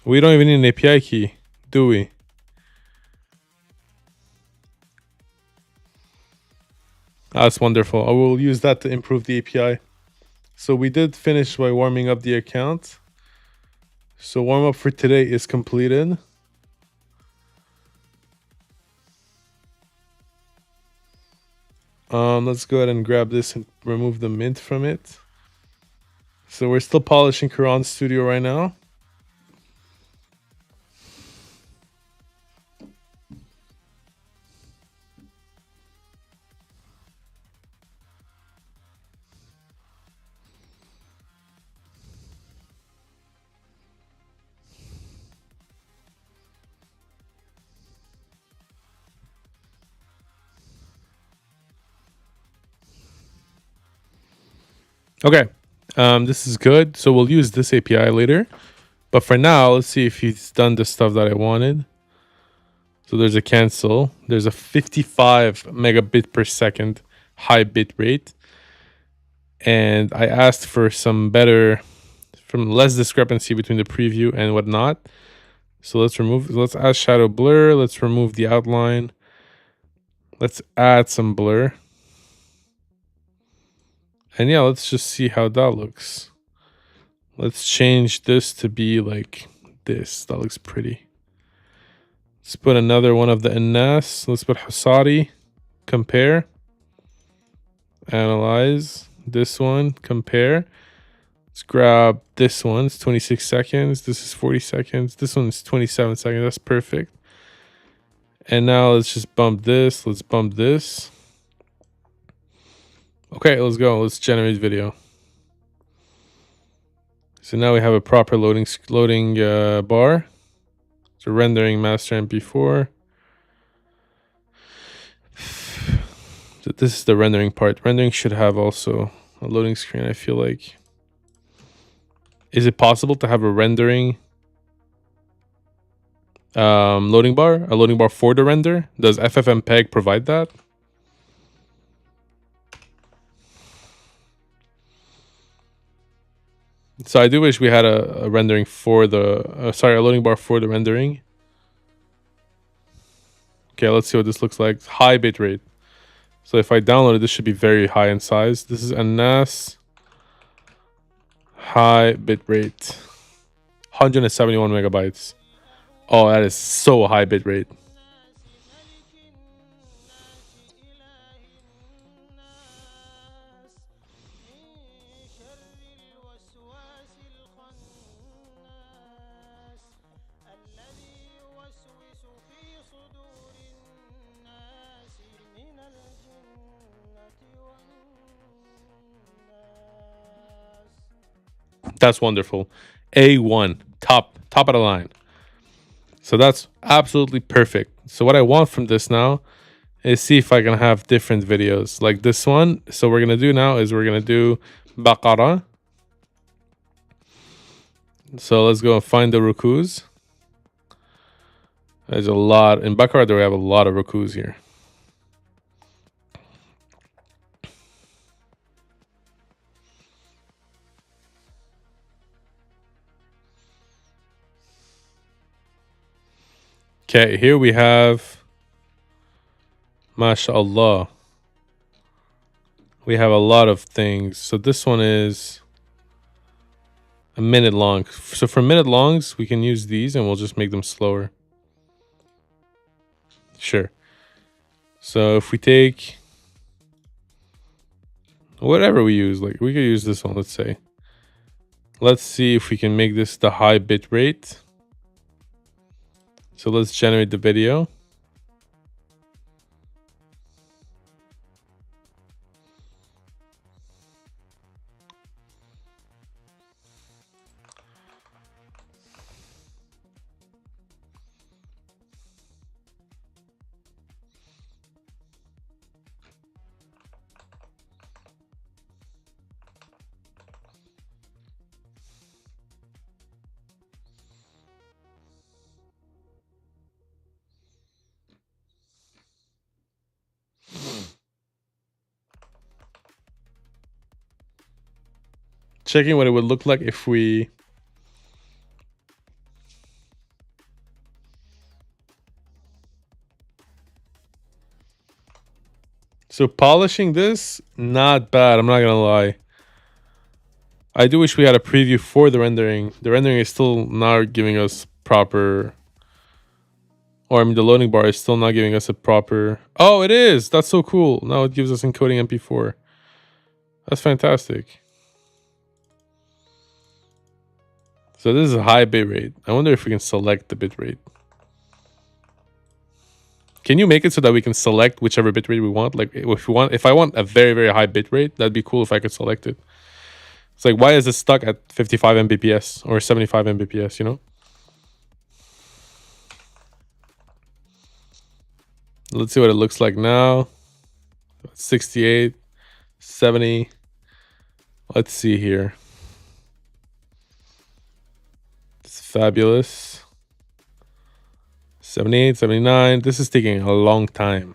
We don't even need an API key, do we? That's wonderful. I will use that to improve the API. So we did finish by warming up the account. So warm up for today is completed. Let's go ahead and grab this and remove the mint from it. So we're still polishing Quran Studio right now. Okay, this is good. So we'll use this API later. But for now, let's see if he's done the stuff that I wanted. So there's a cancel. There's a 55 megabit per second high bit rate. And I asked for some less discrepancy between the preview and whatnot. So let's add shadow blur. Let's remove the outline. Let's add some blur. And yeah, let's just see how that looks. Let's change this to be like this. That looks pretty. Let's put another one of the Anas. Let's put Husari. Compare. Analyze. This one. Compare. Let's grab this one. It's 26 seconds. This is 40 seconds. This one's 27 seconds. That's perfect. And now let's just bump this. Let's bump this. Okay, let's go. Let's generate video. So now we have a proper loading bar. So rendering master MP4. So this is the rendering part. Rendering should have also a loading screen, I feel like. Is it possible to have a rendering loading bar? A loading bar for the render? Does FFmpeg provide that? So I do wish we had a rendering for the sorry, a loading bar for the rendering. Okay, let's see what this looks like. High bitrate. So if I download it, this should be very high in size. This is a NAS high bitrate, 171 megabytes. Oh, that is so high bitrate. That's wonderful. A1, top of the line. So that's absolutely perfect. So what I want from this now is see if I can have different videos like this one. So what we're gonna do now is we're gonna do Baqara. So let's go and find the rukus. There's a lot in Baqara. We have a lot of rukus here. Okay, here we have, mashallah, we have a lot of things. So this one is a minute long. So for minute longs, we can use these and we'll just make them slower. Sure. So if we take whatever we use, like we could use this one, let's say. Let's see if we can make this the high bit rate. So let's generate the video. Checking what it would look like if we so polishing this, not bad, I'm not gonna lie. I do wish we had a preview for the rendering. The rendering is still not giving us proper, or I mean the loading bar is still not giving us a proper. Oh, it is. That's so cool. Now it gives us encoding MP4. That's fantastic. So this is a high bitrate. I wonder if we can select the bitrate. Can you make it so that we can select whichever bitrate we want? Like if I want a very, very high bitrate, that'd be cool if I could select it. It's like, why is it stuck at 55 Mbps or 75 Mbps, you know? Let's see what it looks like now. 68, 70. Let's see here. Fabulous. 78, 79. This is taking a long time.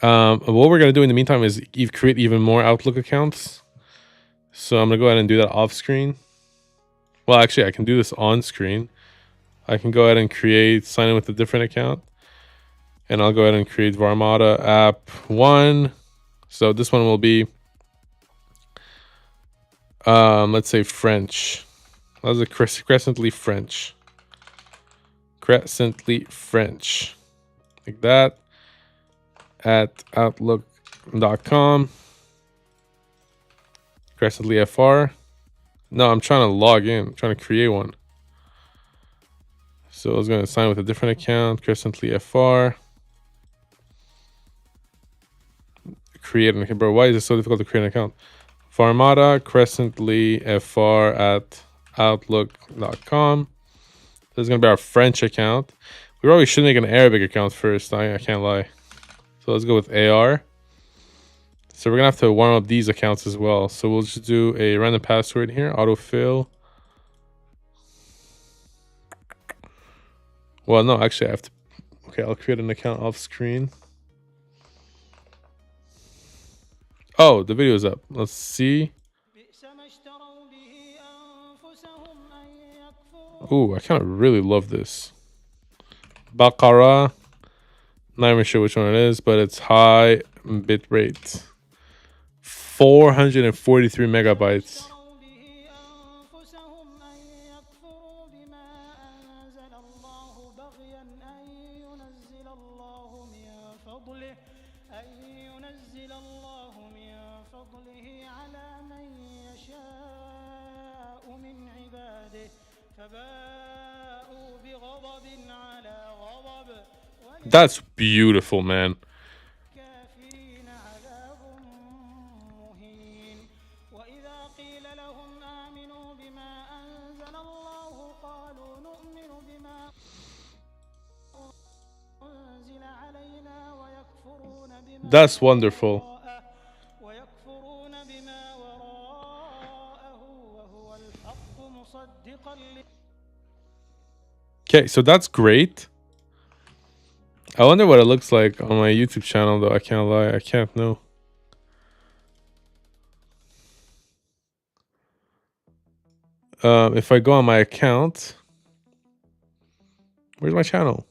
What we're going to do in the meantime is create even more Outlook accounts. So I'm going to go ahead and do that off screen. Well, actually, I can do this on screen. I can go ahead and sign in with a different account. And I'll go ahead and create Varmata app 1. So this one will be let's say French. That's a Crescently French. Crescently French. Like that. At outlook.com. Crescently FR. No, I'm trying to log in. I'm trying to create one. So I was going to sign with a different account. Crescently FR. Create an account. Bro, why is it so difficult to create an account? Farmata Crescently FR at outlook.com. This is going to be our French account. We probably should make an Arabic account first. I can't lie. So let's go with AR. So we're going to have to warm up these accounts as well. So we'll just do a random password here. Autofill. Well, no, actually I have to. Okay, I'll create an account off screen. Oh, the video is up. Let's see. Ooh, I kind of really love this. Baqara. Not even sure which one it is, but it's high bit rate. 443 megabytes. That's beautiful, man. That's wonderful. Okay, so that's great. I wonder what it looks like on my YouTube channel, though. I can't lie. I can't know. If I go on my account, where's my channel?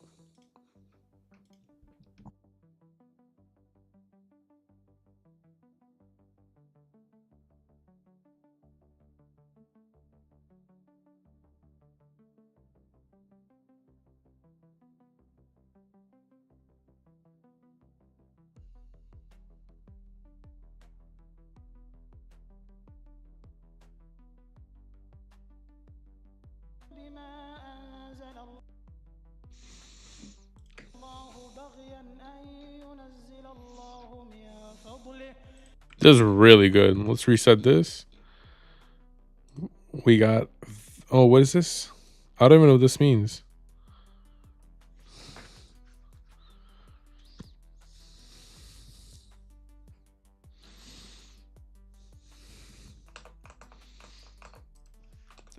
This is really good. Let's reset this. We got... Oh, what is this? I don't even know what this means.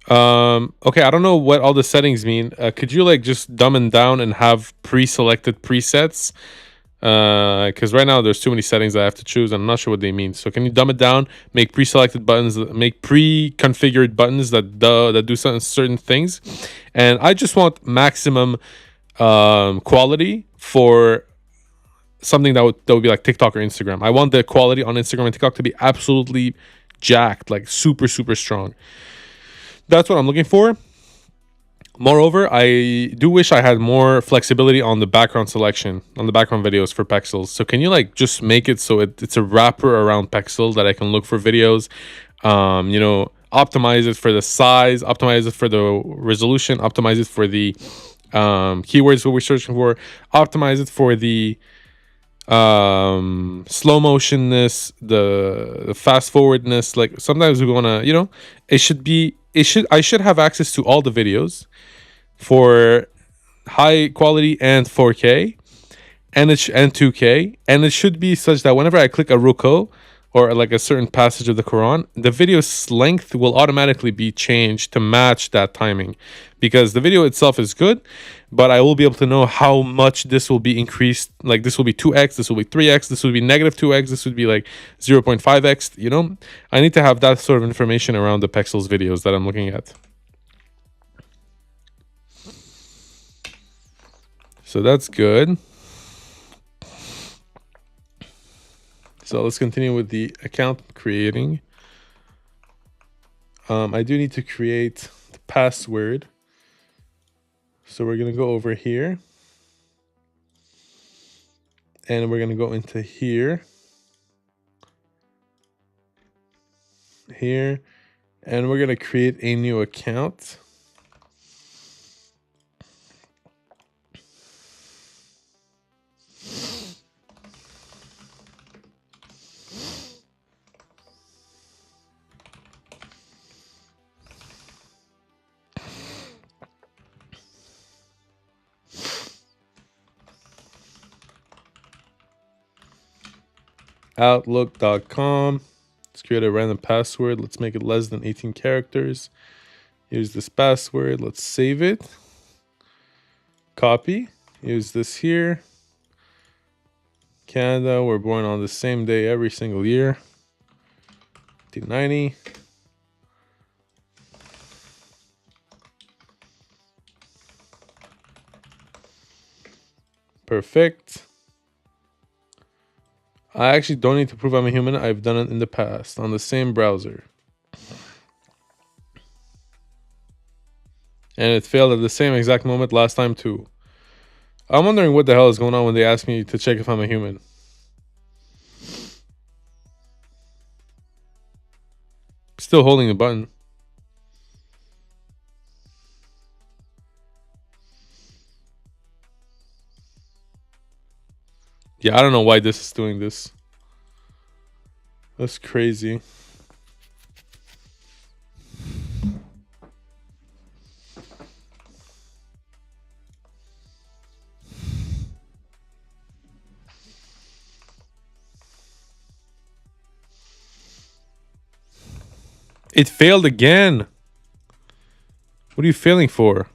Okay, I don't know what all the settings mean. Could you like just dumb it down and have pre-selected presets? Because right now there's too many settings I have to choose. I'm not sure what they mean. So can you dumb it down, make pre-selected buttons, make pre-configured buttons that do certain things? And I just want maximum quality for something that would be like TikTok or Instagram. I want the quality on Instagram and TikTok to be absolutely jacked, like super, super strong. That's what I'm looking for. Moreover, I do wish I had more flexibility on the background selection, on the background videos for Pexels. So can you like just make it so it's a wrapper around Pexels that I can look for videos, you know, optimize it for the size, optimize it for the resolution, optimize it for the keywords that we're searching for, optimize it for the slow motionness, the fast forwardness. Like sometimes we want to, you know, I should have access to all the videos for high quality and 4K and 2K, and it should be such that whenever I click a ruko or like a certain passage of the Quran, the video's length will automatically be changed to match that timing, because the video itself is good, but I will be able to know how much this will be increased. Like this will be 2x, this will be 3x, this will be negative 2x, this would be like 0.5x, you know. I need to have that sort of information around the Pexels videos that I'm looking at. So that's good. So let's continue with the account creating. I do need to create the password. So we're going to go over here. And we're going to go into here. Here. And we're going to create a new account. Outlook.com. Let's create a random password. Let's make it less than 18 characters. Use this password. Let's save it. Copy. Use this here. Canada, we're born on the same day every single year. 1990. Perfect. I actually don't need to prove I'm a human. I've done it in the past on the same browser. And it failed at the same exact moment last time too. I'm wondering what the hell is going on when they ask me to check if I'm a human. Still holding the button. Yeah, I don't know why this is doing this. That's crazy. It failed again. What are you failing for?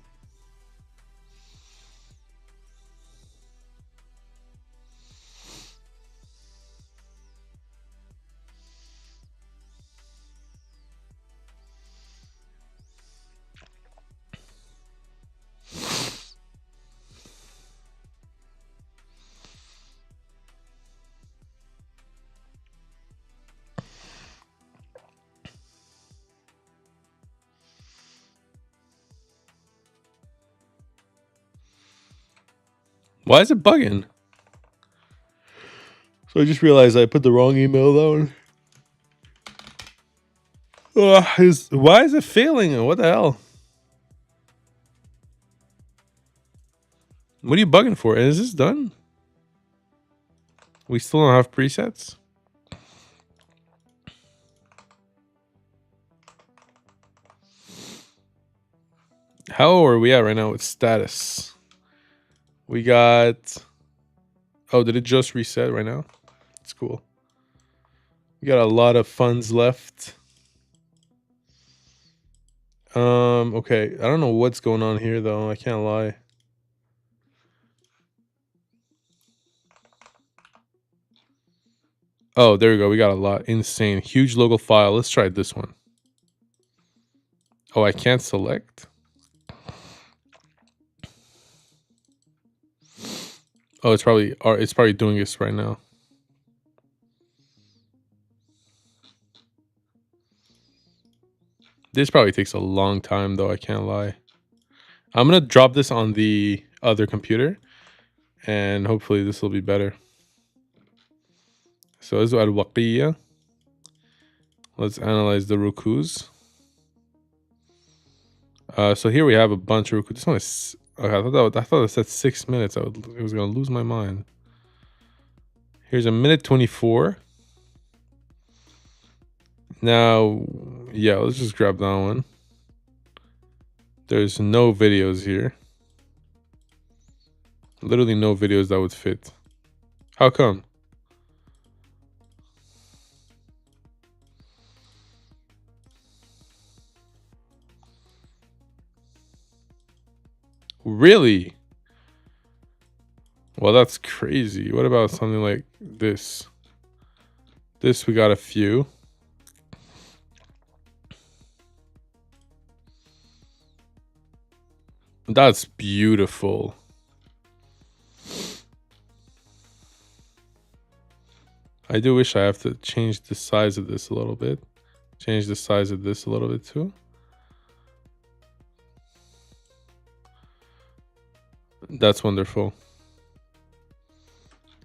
Why is it bugging? So I just realized I put the wrong email down. Why is it failing? What the hell? What are you bugging for? Is this done? We still don't have presets? How are we at right now with status? We got... Oh, did it just reset right now? It's cool. We got a lot of funds left. Okay. I don't know what's going on here, though. I can't lie. Oh, there we go. We got a lot. Insane. Huge local file. Let's try this one. Oh, I can't select? Oh, it's probably doing this right now. This probably takes a long time, though. I can't lie. I'm gonna drop this on the other computer, and hopefully this will be better. So this is Al-Waqiyya. Let's analyze the rukus. So here we have a bunch of rukus. This one is... Okay, I thought it said 6 minutes. I was gonna lose my mind. Here's a minute 24. Now, yeah, let's just grab that one. There's no videos here. Literally no videos that would fit. How come? Really? Well, that's crazy. What about something like this? This, we got a few. That's beautiful. I do wish I have to change the size of this a little bit. Change the size of this a little bit too. That's wonderful.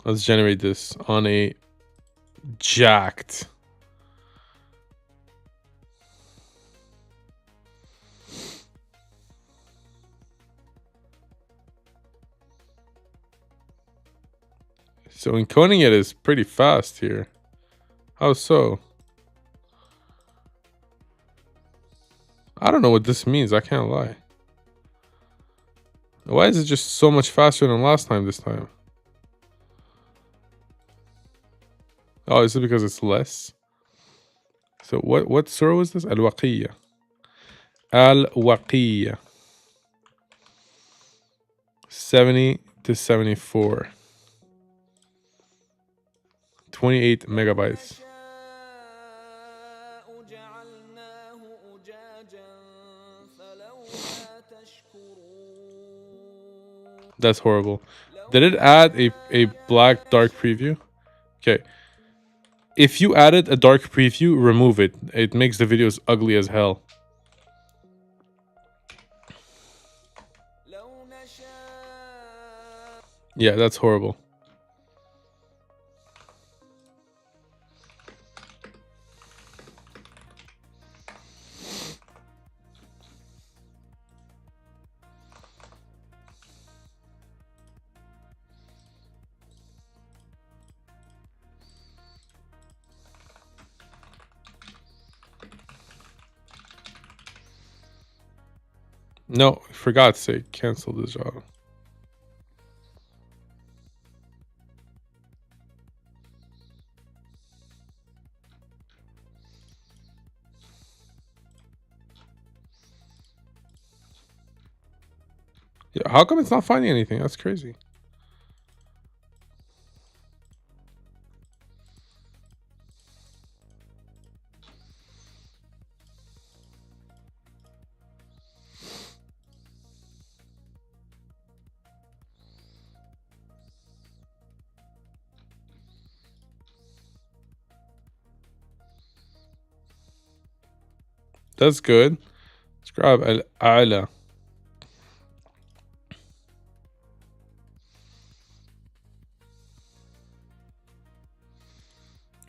Let's generate this on a jacked. So encoding it is pretty fast here. How so? I don't know what this means. I can't lie. Why is it just so much faster than last time this time? Oh, is it because it's less? So what surah was this? Al-Waqiyya. Al-Waqiyya. 70 to 74. 28 megabytes. That's horrible. Did it add a black dark preview? Okay. If you added a dark preview, remove it. It makes the videos ugly as hell. Yeah, that's horrible. No, for God's sake, cancel this job. Yeah, how come it's not finding anything? That's crazy. That's good. Let's grab Al-A'la.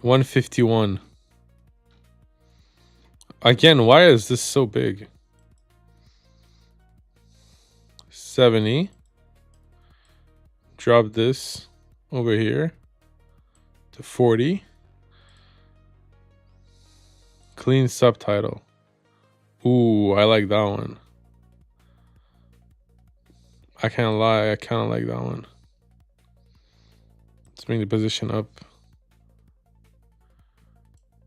$151. Again, why is this so big? 70. Drop this over here to 40. Clean subtitle. Ooh, I like that one. I can't lie, I kind of like that one. Let's bring the position up.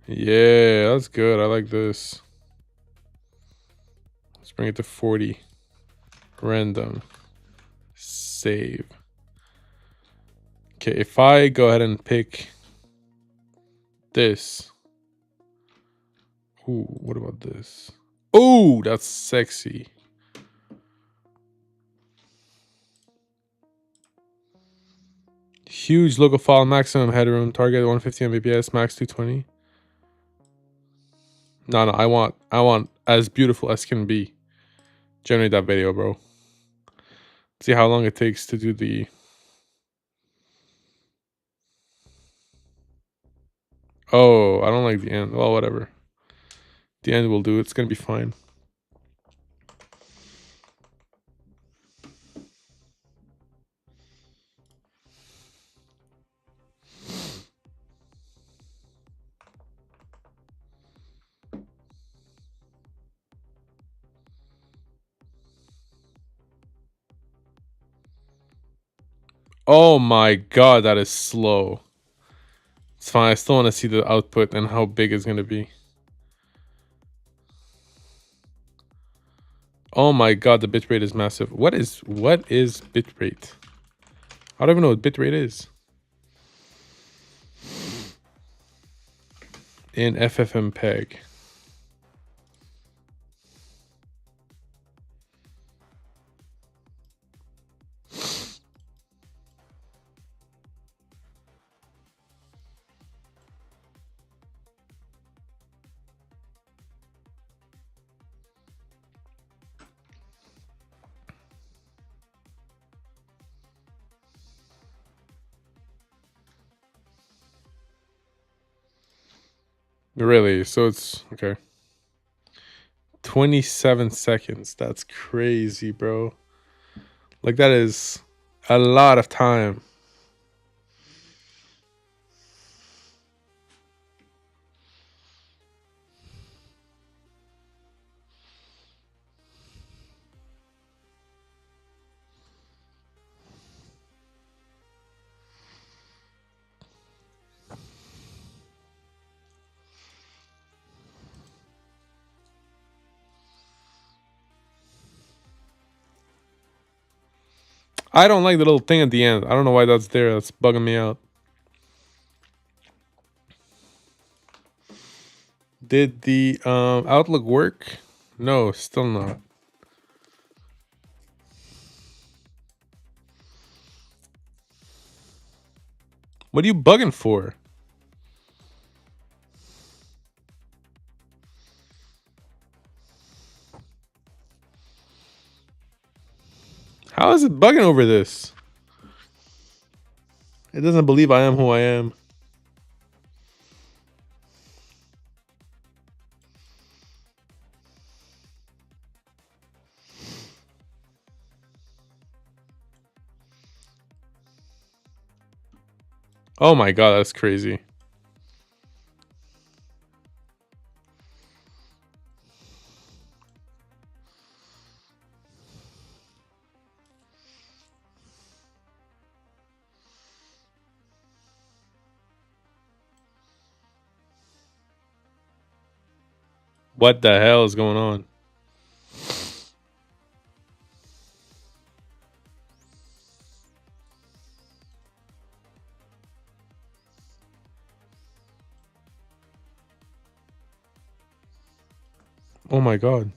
Yeah, that's good. I like this. Let's bring it to 40. Random. Save. Okay, if I go ahead and pick this. Ooh, what about this? Ooh, that's sexy. Huge local file, maximum headroom, target 150 Mbps, max 220. No, I want as beautiful as can be. Generate that video, bro. See how long it takes to do the... Oh, I don't like the end. Well, whatever. The end will do. It's gonna be fine. Oh my god, that is slow. It's fine. I still want to see the output and how big it's gonna be. Oh my god, the bitrate is massive. What is bitrate? I don't even know what bitrate is. In FFmpeg. Really? So it's okay. 27 seconds. That's crazy, bro. Like, that is a lot of time. I don't like the little thing at the end. I don't know why that's there. That's bugging me out. Did the Outlook work? No, still not. What are you bugging for? How is it bugging over this? It doesn't believe I am who I am. Oh my god, that's crazy. What the hell is going on? Oh my god.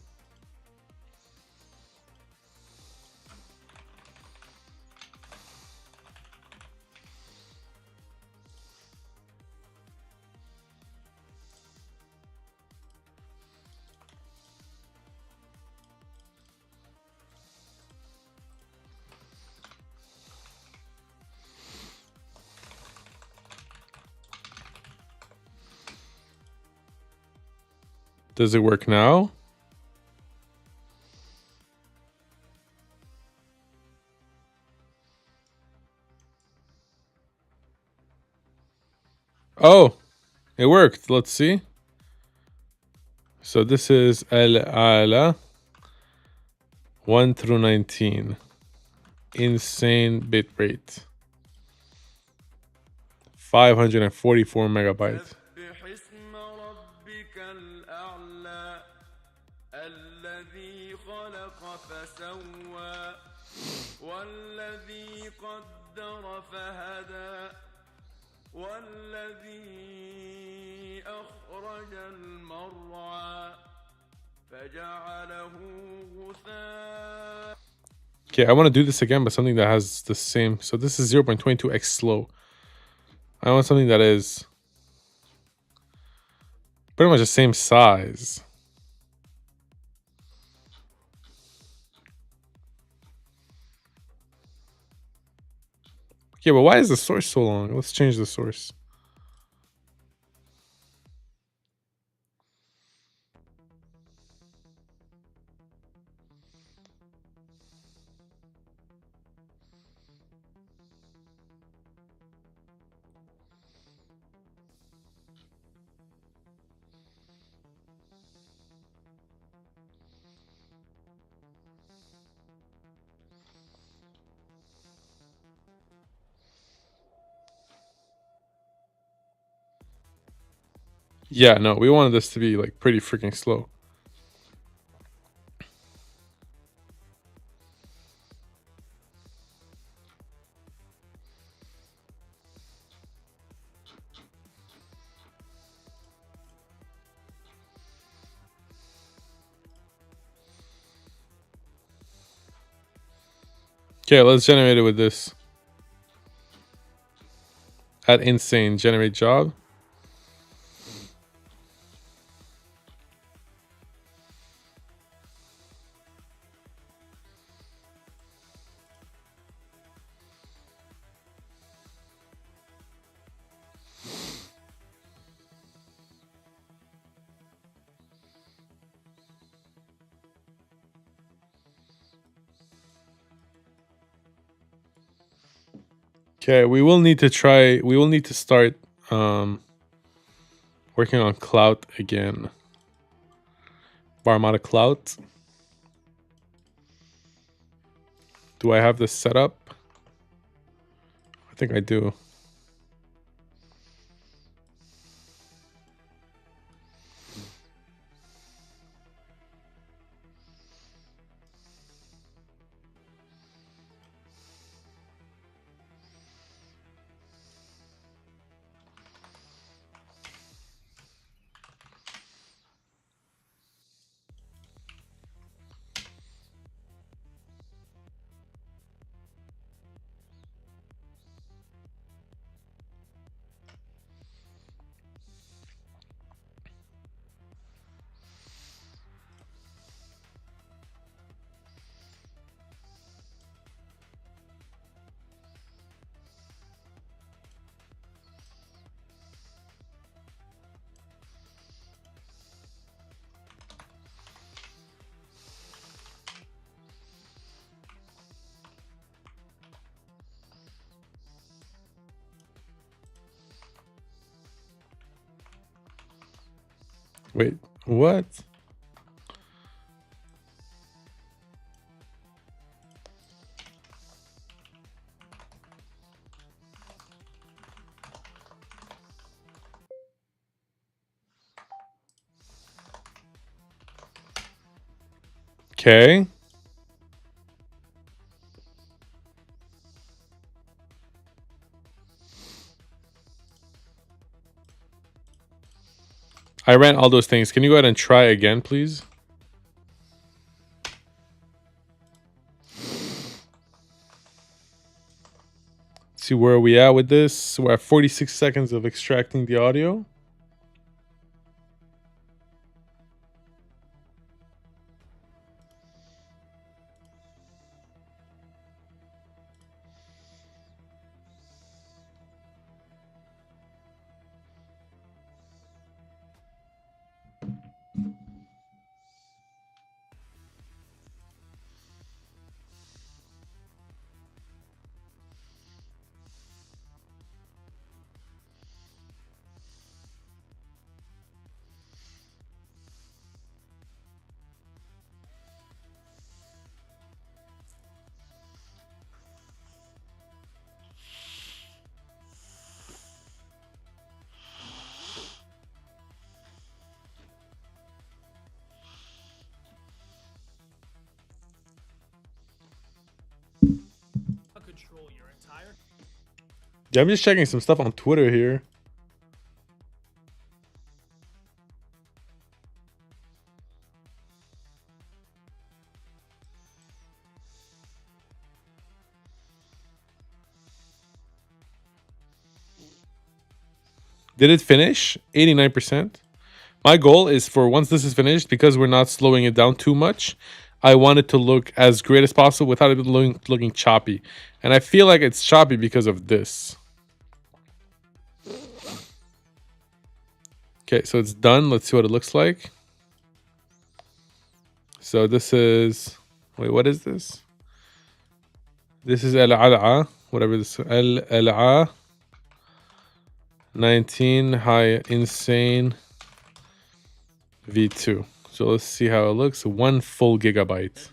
Does it work now? Oh, it worked. Let's see. So this is Al-Ala 1 through 19. Insane bit rate. 544 megabytes. سبح اسم ربك الأعلى الذي خلق فسوى والذي قدر فهدى والذي أخرج المرعى فجعله غثاء. Okay, I want to do this again, but something that has the same. So this is 0.22x slow. I want something that is pretty much the same size. Yeah, but why is the source so long? Let's change the source. Yeah, no, we wanted this to be like pretty freaking slow. Okay, let's generate it with this. Add insane, generate job. Okay, we will need to start working on clout again. Bar Armada clout. Do I have this set up? I think I do. Wait, what? Okay. I ran all those things. Can you go ahead and try again, please? See where are we at with this? We're at 46 seconds of extracting the audio. Yeah, I'm just checking some stuff on Twitter here. Did it finish? 89%. My goal is for once this is finished, because we're not slowing it down too much, I want it to look as great as possible without it looking choppy. And I feel like it's choppy because of this. Okay, so it's done. Let's see what it looks like. So this is... Wait, what is this? This is Al-Al'a. Whatever this is. Al-Al'a. 19 high insane V2. So let's see how it looks. 1 full gigabyte.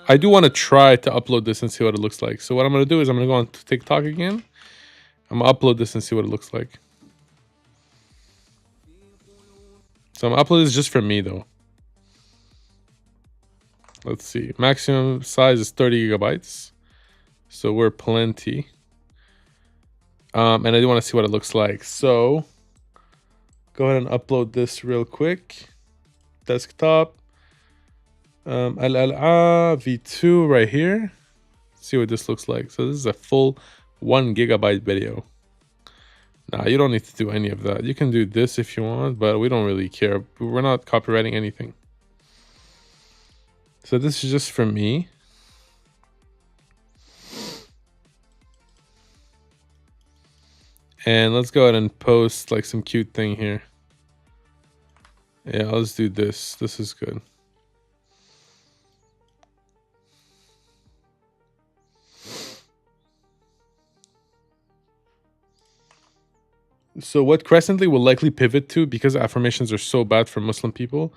I do want to try to upload this and see what it looks like. So what I'm going to do is I'm going to go on TikTok again. I'm going to upload this and see what it looks like. So I'm going to upload this just for me though. Let's see. Maximum size is 30 gigabytes. So we're plenty. And I do want to see what it looks like. So go ahead and upload this real quick. Desktop. Al-Al'a V2 right here. Let's see what this looks like. So this is a full 1 gigabyte video. Nah, you don't need to do any of that. You can do this if you want, but we don't really care. We're not copywriting anything. So this is just for me. And let's go ahead and post like some cute thing here. Yeah, let's do this. This is good. So what Crescently will likely pivot to, because affirmations are so bad for Muslim people.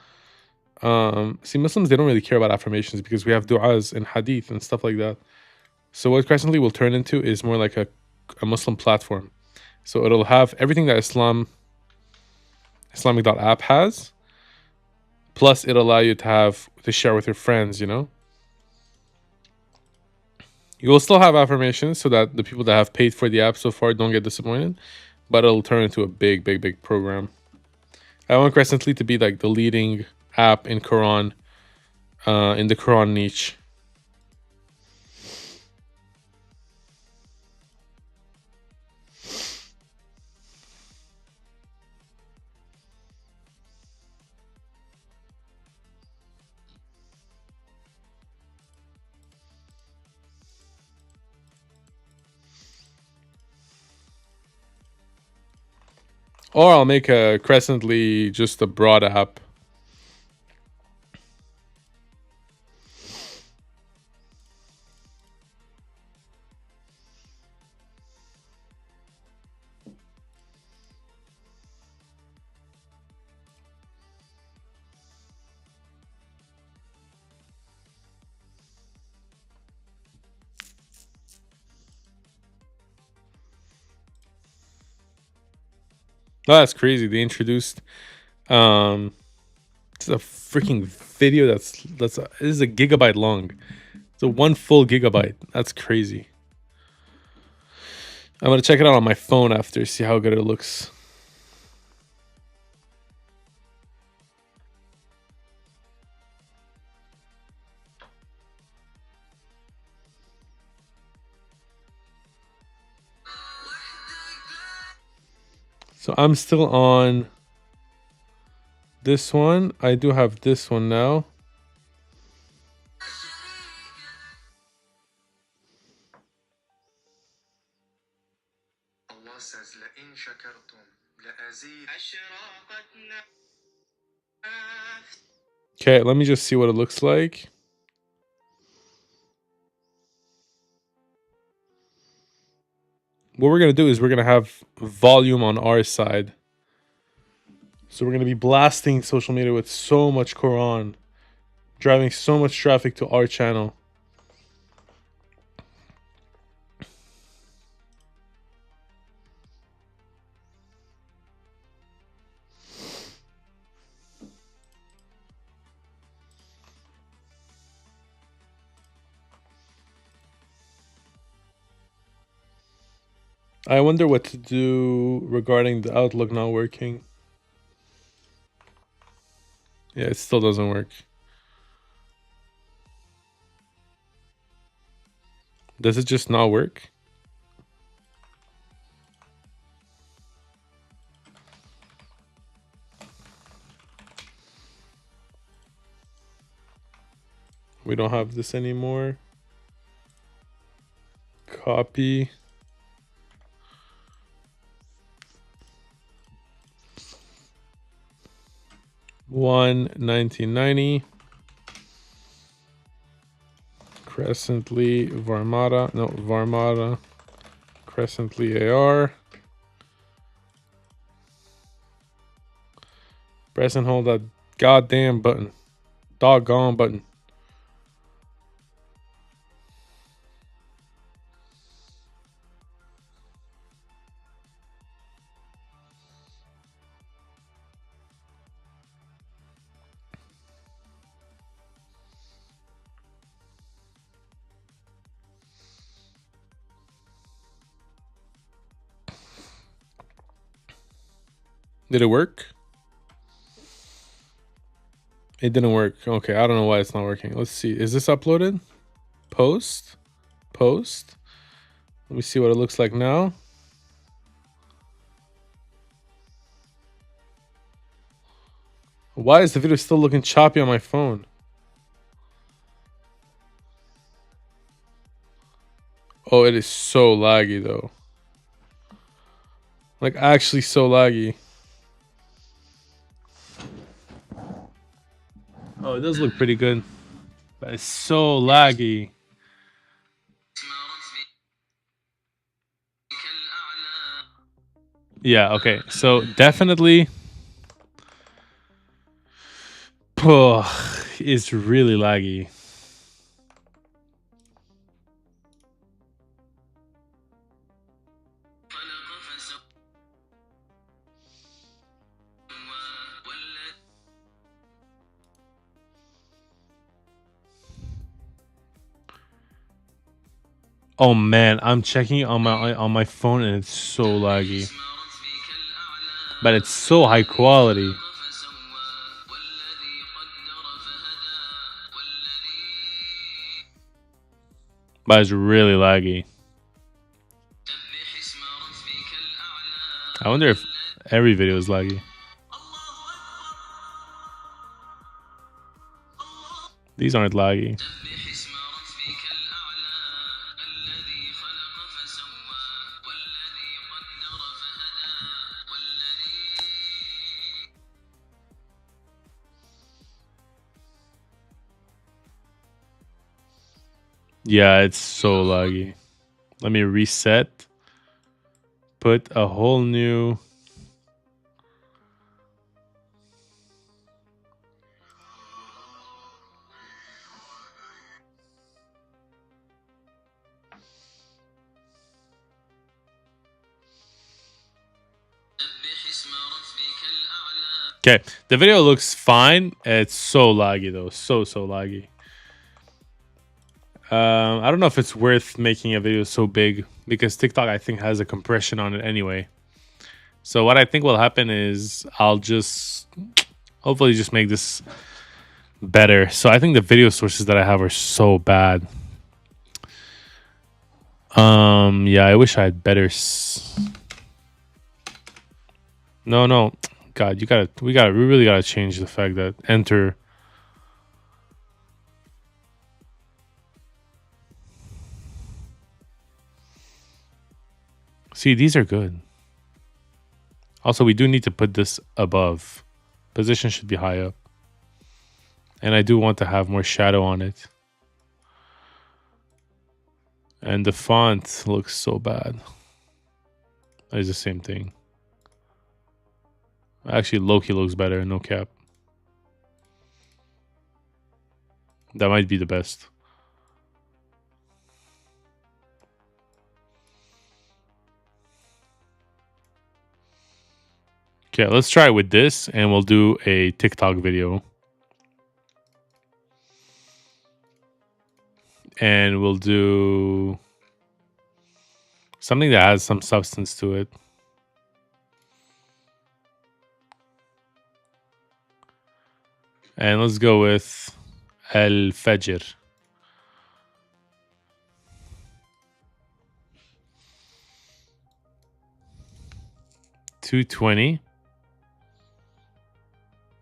See, Muslims, they don't really care about affirmations because we have du'as and hadith and stuff like that. So what Crescently will turn into is more like a Muslim platform. So it'll have everything that Islamic.app has. Plus it'll allow you to share with your friends, you know. You will still have affirmations so that the people that have paid for the app so far don't get disappointed. But it'll turn into a big program. I want Crescently to be like the leading app in Quran, in the Quran niche. Or I'll make a Crescently just a broad app. Oh, that's crazy. They introduced it's a freaking video this is a gigabyte long. It's a 1 full gigabyte. That's crazy. I'm gonna check it out on my phone after, see how good it looks. So I'm still on this one. I do have this one now. Allah says, لَإِن شَكَرْتُمْ لَأَزِيدَنَّكُمْ. Okay, let me just see what it looks like. What we're going to do is we're going to have volume on our side. So we're going to be blasting social media with so much Quran, driving so much traffic to our channel. I wonder what to do regarding the Outlook not working. Yeah, it still doesn't work. Does it just not work? We don't have this anymore. Copy. $119.90. Crescently Varmata. No, Varmata. Crescently AR. Press and hold that goddamn button. Doggone button. Did it work? It didn't work. Okay, I don't know why it's not working. Let's see. Is this uploaded? Post. Post. Let me see what it looks like now. Why is the video still looking choppy on my phone? Oh, it is so laggy though. Like actually so laggy. Oh, it does look pretty good. But it's so laggy. Yeah, okay. So definitely it's really laggy. Oh man, I'm checking on my phone and it's so laggy. But it's so high quality. But it's really laggy. I wonder if every video is laggy. These aren't laggy. Yeah, it's so laggy. Let me reset. Put a whole new... Okay, the video looks fine. It's so laggy though. So laggy. I don't know if it's worth making a video so big because TikTok, I think, has a compression on it anyway. So what I think will happen is I'll just hopefully just make this better. So I think the video sources that I have are so bad. Yeah, I wish I had better. No. God, we really gotta change the fact that enter. See, these are good. Also, we do need to put this above. Position should be high up. And I do want to have more shadow on it. And the font looks so bad. It's the same thing. Actually, Loki looks better, no cap. That might be the best. Okay, let's try it with this and we'll do a TikTok video. And we'll do something that has some substance to it. And let's go with El Fajr. $220.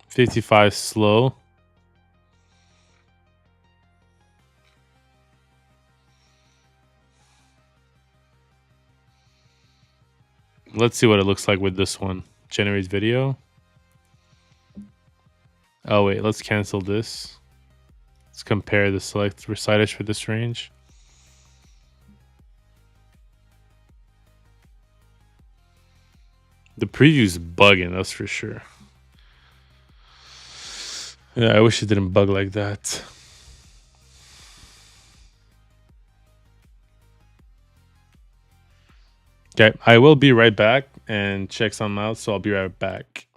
55 slow. Let's see what it looks like with this one. Generate video. Oh wait, let's cancel this. Let's compare the select recitage for this range. The preview's bugging, that's for sure. Yeah, I wish it didn't bug like that. Okay, I will be right back and check some out, so I'll be right back.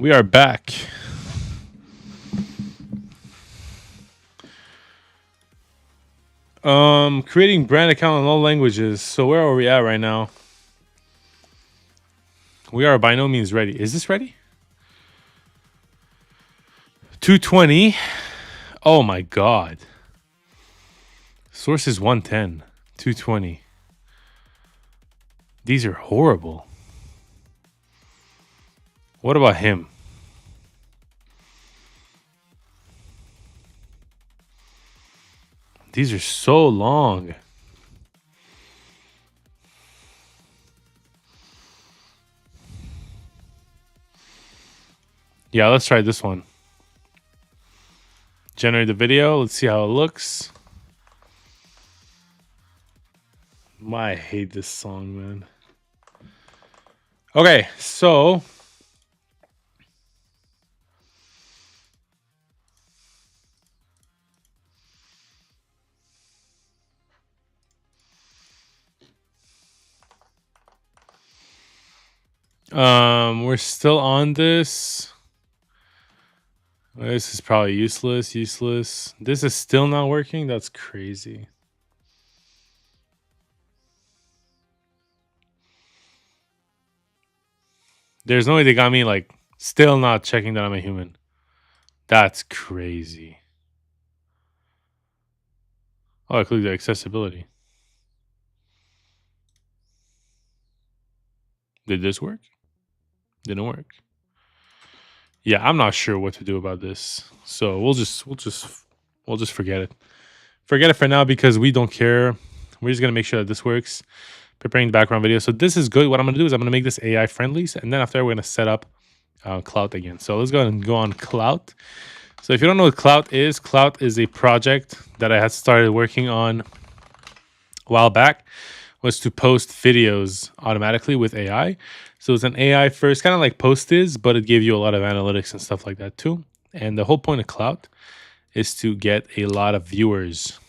We are back. Creating brand account in all languages. So where are we at right now? We are by no means ready. Is this ready? 220. Oh my god. Source is 110. 220. These are horrible. What about him? These are so long. Yeah, let's try this one. Generate the video. Let's see how it looks. I hate this song, man. Okay, so we're still on this. This is probably useless. This is still not working. That's crazy. There's no way they got me like still not checking that I'm a human. That's crazy. Oh, I clicked the accessibility. Did this work? Didn't work. Yeah, I'm not sure what to do about this. So we'll just forget it. Forget it for now because we don't care. We're just gonna make sure that this works. Preparing the background video. So this is good. What I'm gonna do is I'm gonna make this AI friendly, and then after we're gonna set up Clout again. So let's go ahead and go on Clout. So if you don't know what Clout is a project that I had started working on a while back. Was to post videos automatically with AI. So it's an AI first, kind of like Post is, but it gave you a lot of analytics and stuff like that too. And the whole point of Clout is to get a lot of viewers.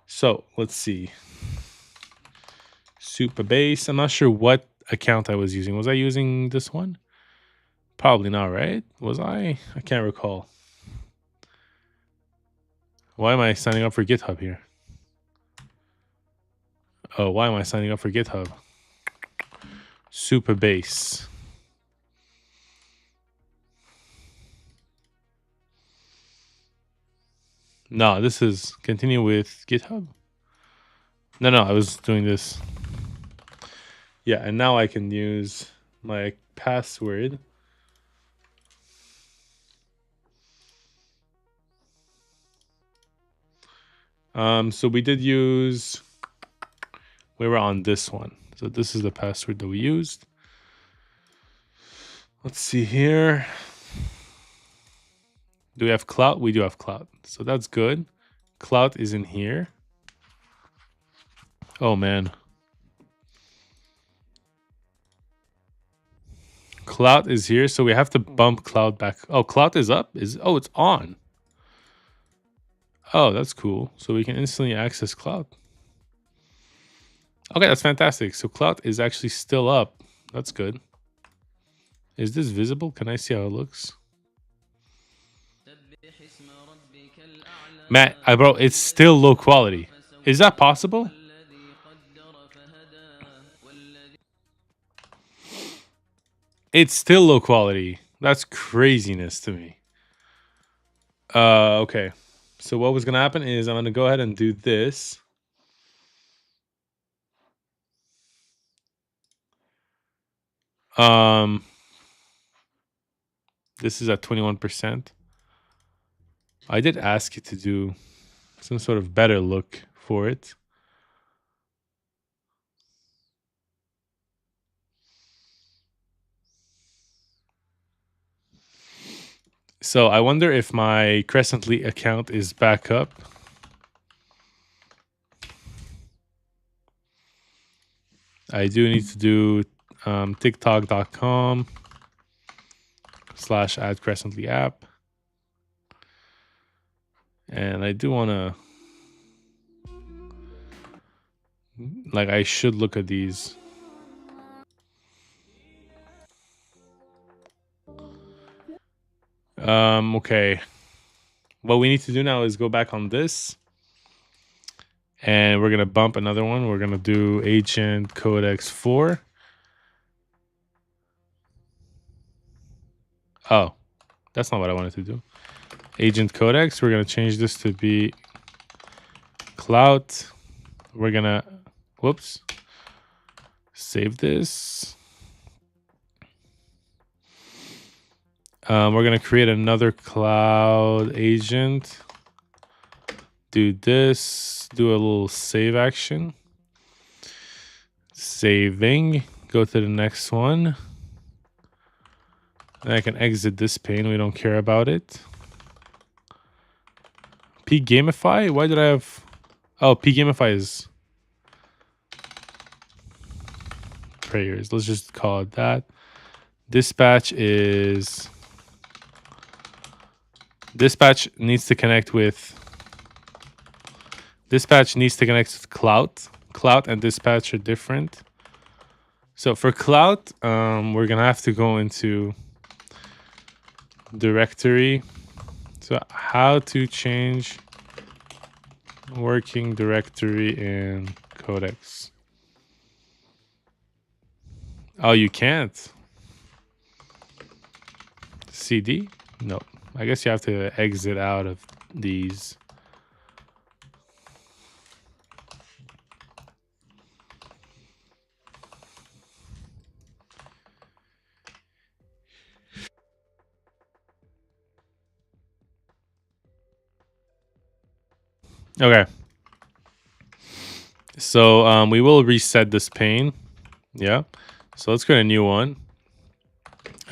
So let's see. Supabase. I'm not sure what account I was using. Was I using this one? Probably not, right? Was I? I can't recall. Why am I signing up for GitHub here? Oh, why am I signing up for GitHub? Supabase. No, this is continue with GitHub. No, I was doing this. Yeah, and now I can use my password. So we did use. We were on this one. So this is the password that we used. Let's see here. Do we have Clout? We do have Clout. So that's good. Clout is in here. Oh, man. Clout is here. So we have to bump Clout back. Oh, Clout is up? Oh, it's on. Oh, that's cool. So we can instantly access Clout. Okay, that's fantastic. So Clout is actually still up. That's good. Is this visible? Can I see how it looks? Matt, bro, it's still low quality. Is that possible? It's still low quality. That's craziness to me. Okay. So what was going to happen is I'm going to go ahead and do this. This is at 21%. I did ask you to do some sort of better look for it. So I wonder if my Crescently account is back up. I do need to do tiktok.com/@crescently_app. And I do want to, like, I should look at these. Okay. What we need to do now is go back on this. And we're going to bump another one. We're going to do agent codex 4. Oh, that's not what I wanted to do. Agent codex. We're going to change this to be clout. We're going to, whoops, save this. We're going to create another cloud agent. Do this, do a little save action. Saving, go to the next one. And I can exit this pane, we don't care about it. Pgamify, why did I have, oh, Pgamify is prayers, let's just call it that. Dispatch is, dispatch needs to connect with clout. Clout and dispatch are different. So for clout, we're gonna have to go into directory. So how to change working directory in codex. Oh, you can't. CD? No. I guess you have to exit out of these. Okay. So we will reset this pane. Yeah. So let's create a new one.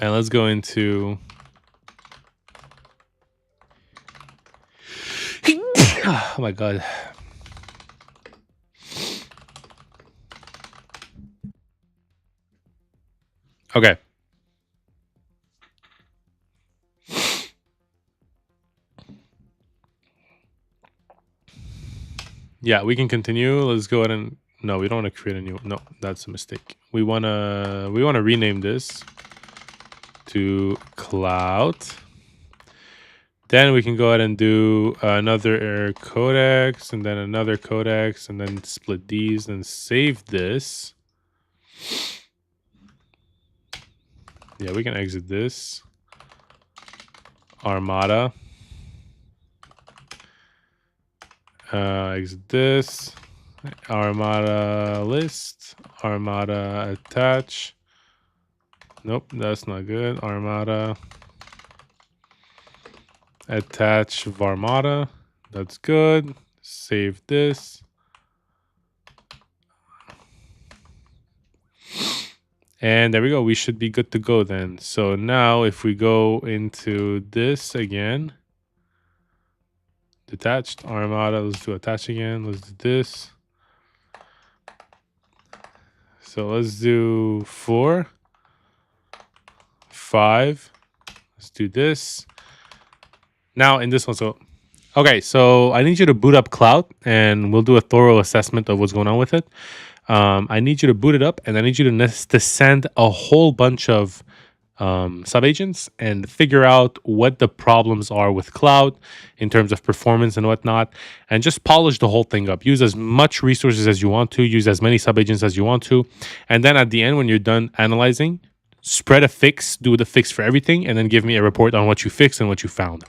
And let's go into oh my god. Okay. Yeah, we can continue. Let's go ahead and no, we don't want to create a new. No, that's a mistake. We wanna rename this to cloud. Then we can go ahead and do another codex and then another codex and then split these and save this. Yeah, we can exit this. Armada. Exit this. Armada list. Armada attach. Nope, that's not good. Armada. Attach Varmata. That's good. Save this. And there we go. We should be good to go then. So now if we go into this again. Detached Armada. Let's do attach again. Let's do this. So let's do 4. 5. Let's do this. Now in this one, so okay, so I need you to boot up Cloud and we'll do a thorough assessment of what's going on with it. I need you to boot it up and I need you to send a whole bunch of subagents and figure out what the problems are with Cloud in terms of performance and whatnot, and just polish the whole thing up. Use as much resources as you want to, use as many subagents as you want to, and then at the end when you're done analyzing, spread a fix, do the fix for everything, and then give me a report on what you fixed and what you found.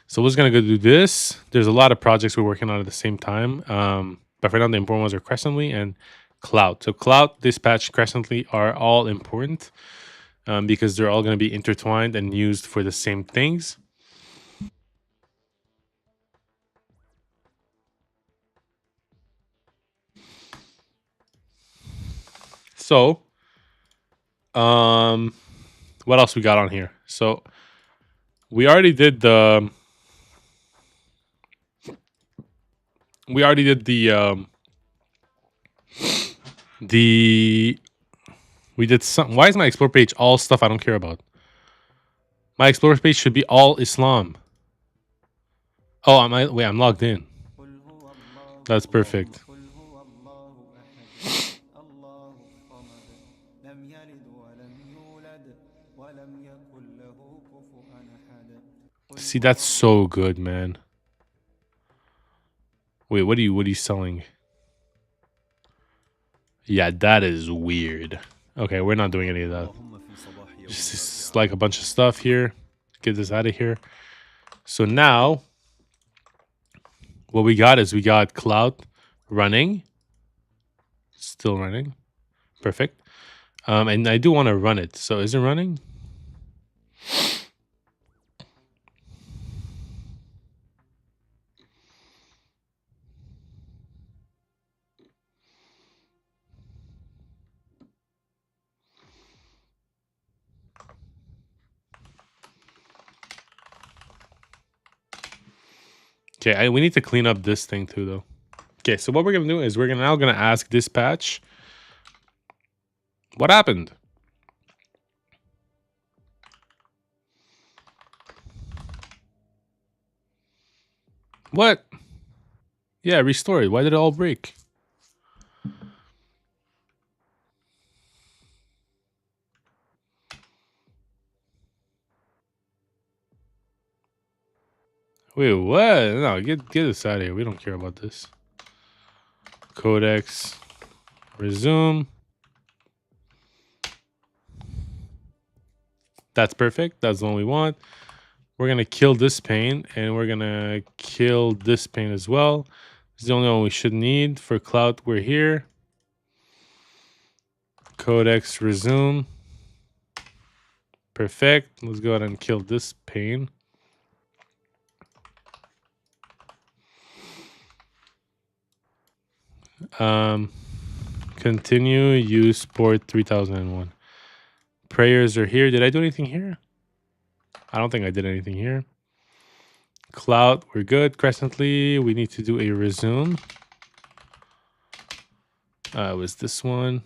So we're just gonna go do this. There's a lot of projects we're working on at the same time, but for now the important ones are Crescently and Cloud. So Cloud, Dispatch, Crescently are all important because they're all going to be intertwined and used for the same things. So, what else we got on here? So we already did the we did some. Why is my explore page all stuff I don't care about? My explore page should be all Islam. Oh, I'm logged in. That's perfect. See, that's so good, man. Wait, what are you selling? Yeah, that is weird. Okay, we're not doing any of that. Just like a bunch of stuff here. Get this out of here. So now, what we got is we got Cloud running. Still running. Perfect. And I do want to run it. So is it running? Okay, we need to clean up this thing too, though. Okay, so what we're gonna do is we're now gonna ask dispatch, what happened? What? Yeah, restore it. Why did it all break? Wait, what? No, get this out of here. We don't care about this. Codex. Resume. That's perfect. That's the one we want. We're going to kill this pane, and we're going to kill this pane as well. It's the only one we should need. For Cloud, we're here. Codex. Resume. Perfect. Let's go ahead and kill this pane. Continue, use port 3001. Prayers are here. Did I do anything here? I don't think I did anything here. Cloud, we're good. Crescently, we need to do a resume. It was this one.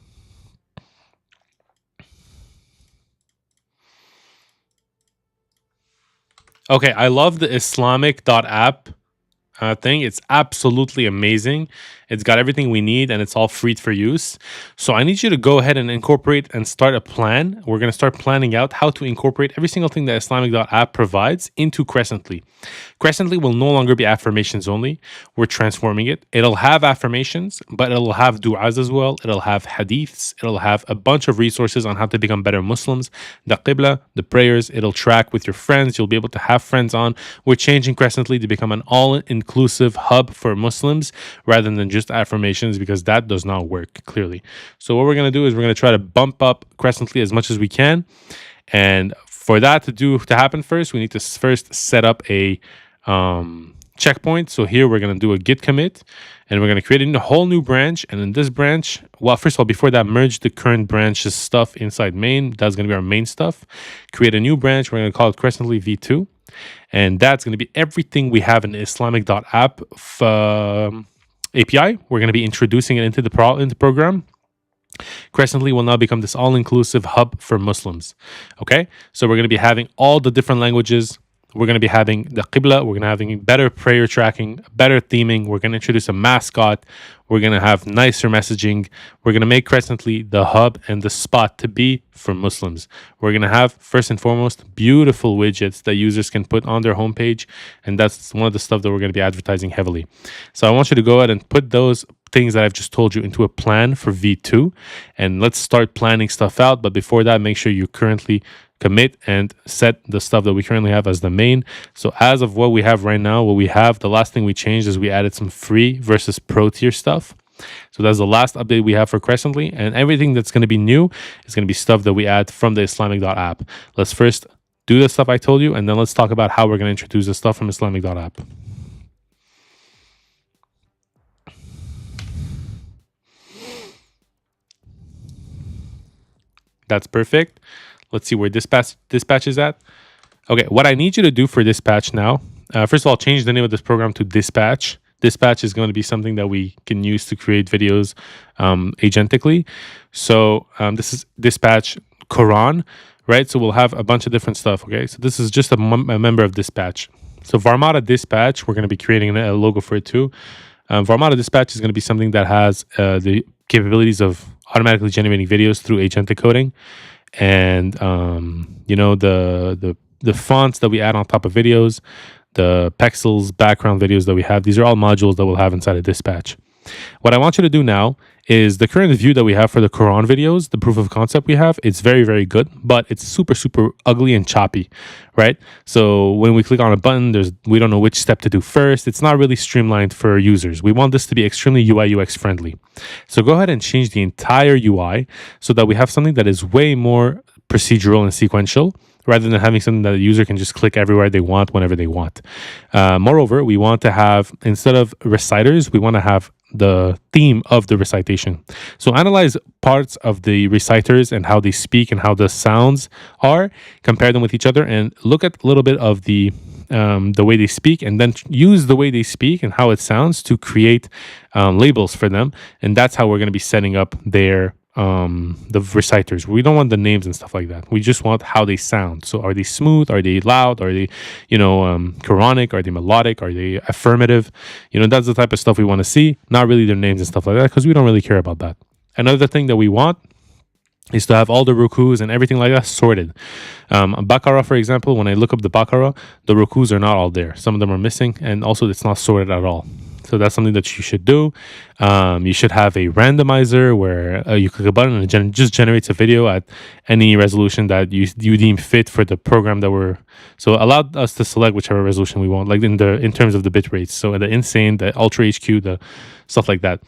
Okay, I love the Islamic.app thing. It's absolutely amazing. It's got everything we need and it's all free for use. So I need you to go ahead and incorporate and start a plan. We're going to start planning out how to incorporate every single thing that Islamic.app provides into Crescently. Crescently will no longer be affirmations only. We're transforming it. It'll have affirmations, but it'll have du'as as well. It'll have hadiths. It'll have a bunch of resources on how to become better Muslims. The qibla, the prayers, it'll track with your friends. You'll be able to have friends on. We're changing Crescently to become an all-inclusive hub for Muslims rather than just affirmations, because that does not work clearly. So what we're going to do is we're going to try to bump up Crescently as much as we can. And for that to happen first, we need to first set up a checkpoint. So here we're going to do a git commit, and we're going to create a whole new branch. And in this branch, well, first of all, before that, merge the current branch's stuff inside main. That's going to be our main stuff. Create a new branch. We're going to call it Crescently V2. And that's going to be everything we have in the Islamic.app API. We're going to be introducing it into the program. Crescently will now become this all-inclusive hub for Muslims. Okay, so we're going to be having all the different languages. We're going to be having the qibla. We're going to having better prayer tracking, better theming. We're going to introduce a mascot. We're going to have nicer messaging. We're going to make Crescently the hub and the spot to be for Muslims. We're going to have, first and foremost, beautiful widgets that users can put on their homepage. And that's one of the stuff that we're going to be advertising heavily. So I want you to go ahead and put those things that I've just told you into a plan for V2. And let's start planning stuff out. But before that, make sure you currently commit and set the stuff that we currently have as the main. So as of what we have right now, the last thing we changed is we added some free versus pro tier stuff. So that's the last update we have for Crescently, and everything that's going to be new is going to be stuff that we add from the Islamic.app. Let's first do the stuff I told you, and then let's talk about how we're going to introduce the stuff from Islamic.app. That's perfect. Let's see where dispatch is at. Okay, what I need you to do for dispatch now, first of all, change the name of this program to dispatch. Dispatch is going to be something that we can use to create videos agentically. So this is dispatch Quran, right? So we'll have a bunch of different stuff, okay? So this is just a member of dispatch. So Varmata Dispatch, we're going to be creating a logo for it too. Varmata Dispatch is going to be something that has the capabilities of automatically generating videos through agentic coding. And, you know, the the fonts that we add on top of videos, the pixels background videos that we have. These are all modules that we'll have inside of Dispatch. What I want you to do now is the current view that we have for the Quran videos, the proof of concept we have, it's very, very good, but it's super, super ugly and choppy, right? So when we click on a button, we don't know which step to do first. It's not really streamlined for users. We want this to be extremely UI UX friendly. So go ahead and change the entire UI so that we have something that is way more procedural and sequential, rather than having something that a user can just click everywhere they want, whenever they want. Moreover, we want to have, instead of reciters, we want to have the theme of the recitation. So analyze parts of the reciters and how they speak and how the sounds are, compare them with each other, and look at a little bit of the way they speak, and then use the way they speak and how it sounds to create labels for them. And that's how we're going to be setting up the reciters. We don't want the names and stuff like that. We just want how they sound. So are they smooth? Are they loud? Are they, Quranic? Are they melodic? Are they affirmative? That's the type of stuff we want to see, not really their names and stuff like that, because we don't really care about that. Another thing that we want is to have all the rukus and everything like that sorted. Baqarah, for example, when I look up the Baqarah, the rukus are not all there. Some of them are missing, and also it's not sorted at all. So that's something that you should do. You should have a randomizer where you click a button and it just generates a video at any resolution that you deem fit for the program that we're. So allow us to select whichever resolution we want, like in terms of the bit rates. So the Insane, the Ultra HQ, the stuff like that.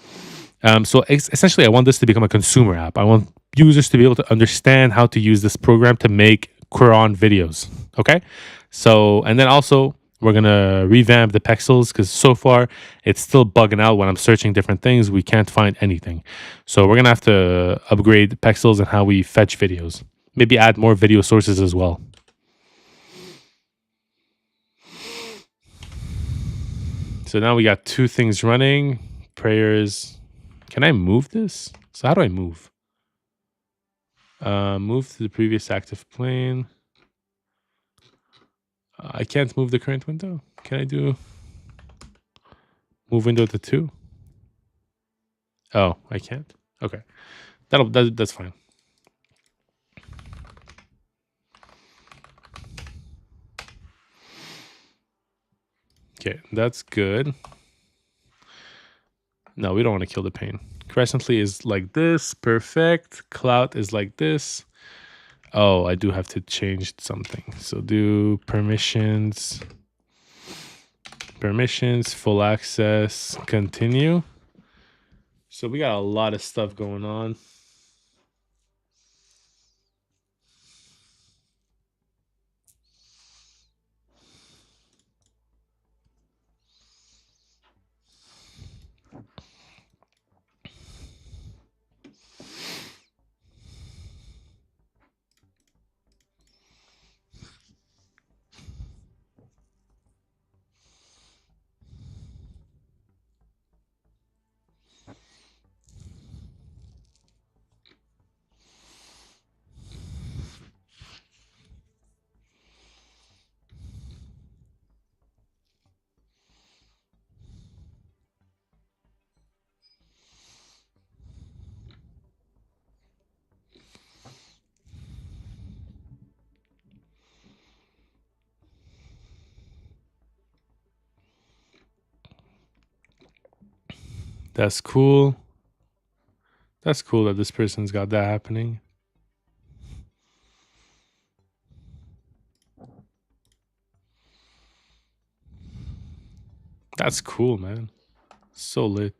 So essentially, I want this to become a consumer app. I want users to be able to understand how to use this program to make Quran videos. Okay. So, and then also, we're going to revamp the pixels, because so far it's still bugging out when I'm searching different things. We can't find anything. So we're going to have to upgrade the pixels and how we fetch videos. Maybe add more video sources as well. So now we got two things running. Prayers. Can I move this? So how do I move? Move to the previous active plane. I can't move the current window. Can I do move window to 2? Oh, I can't. Okay, that's fine. Okay, that's good. No, we don't want to kill the pane. Crescently is like this. Perfect. Cloud is like this. Oh, I do have to change something. So do permissions, full access, continue. So we got a lot of stuff going on. That's cool. That's cool that this person's got that happening. That's cool, man. So lit.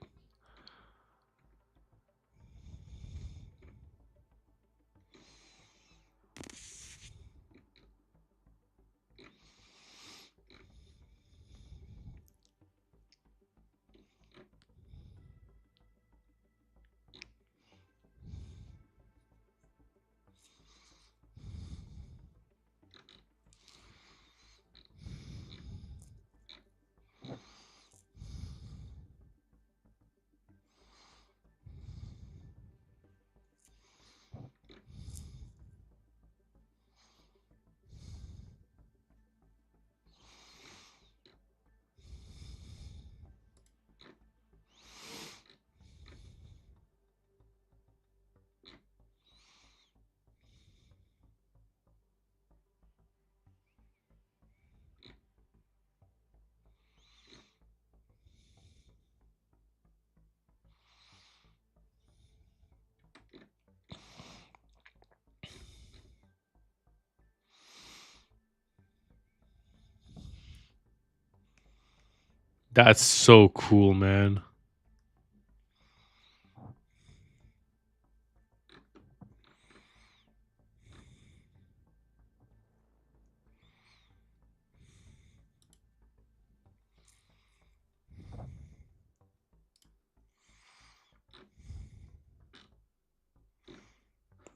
That's so cool, man.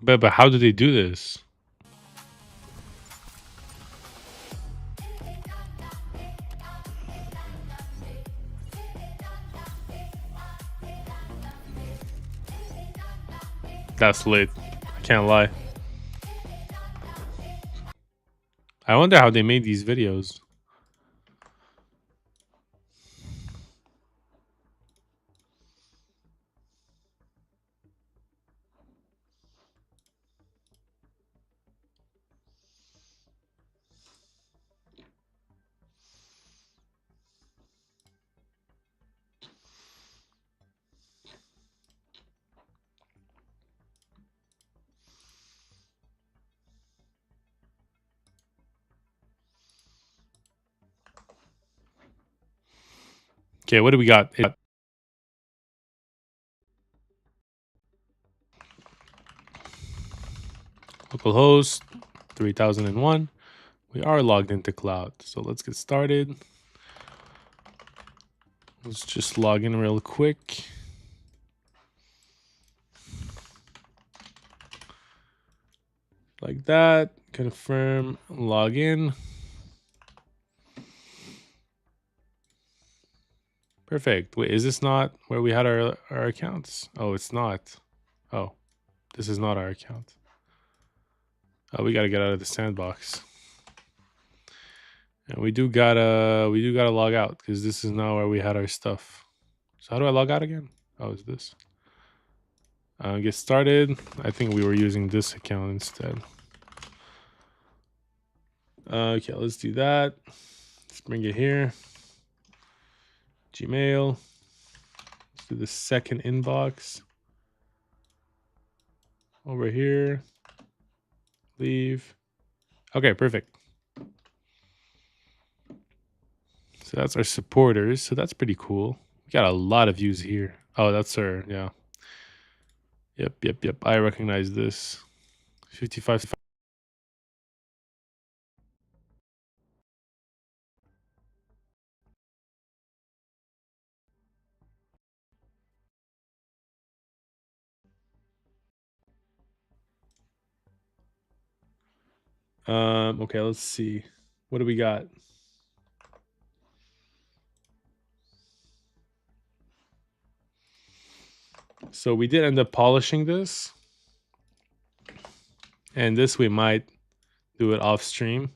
But how do they do this? That's lit. I can't lie. I wonder how they made these videos. Okay, what do we got? Localhost 3001. We are logged into cloud. So let's get started. Let's just log in real quick. Like that. Confirm, log in. Perfect. Wait, is this not where we had our accounts? Oh, it's not. Oh, this is not our account. Oh, we gotta get out of the sandbox. And we do gotta log out because this is not where we had our stuff. So how do I log out again? Oh, it's this. Get started. I think we were using this account instead. Okay, let's do that. Let's bring it here. Gmail. Let's do the second inbox. Over here. Leave. Okay, perfect. So that's our supporters. So that's pretty cool. We got a lot of views here. Oh, that's our, yeah. Yep. I recognize this. 55. Okay, let's see. What do we got? So we did end up polishing this. And this we might do it off stream.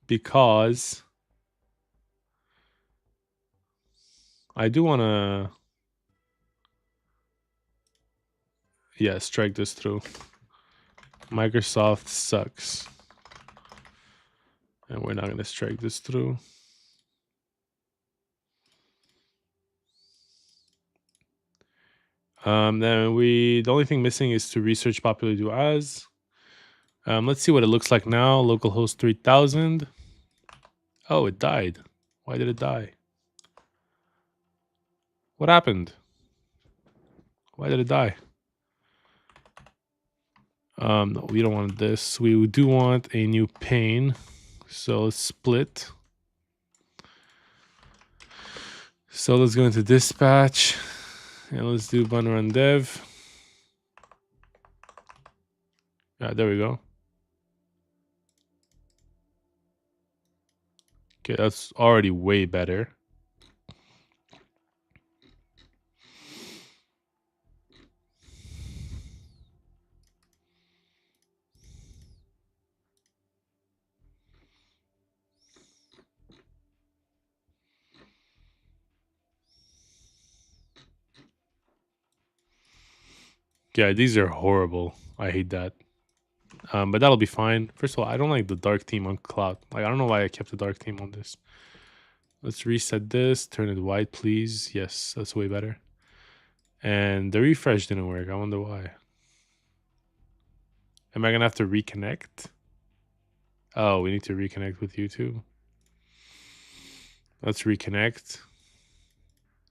Because I do want to, yeah, strike this through. Microsoft sucks. And we're not going to strike this through. Then the only thing missing is to research popular do as. Let's see what it looks like now. Localhost 3000. Oh, it died. Why did it die? What happened? Why did it die? No, we don't want this. We do want a new pane. So let's split. So let's go into dispatch. And let's do bun run dev. Yeah, there we go. Okay, that's already way better. Yeah, these are horrible. I hate that. But that'll be fine. First of all, I don't like the dark theme on cloud. Like, I don't know why I kept the dark theme on this. Let's reset this. Turn it white, please. Yes, that's way better. And the refresh didn't work. I wonder why. Am I going to have to reconnect? Oh, we need to reconnect with YouTube. Let's reconnect.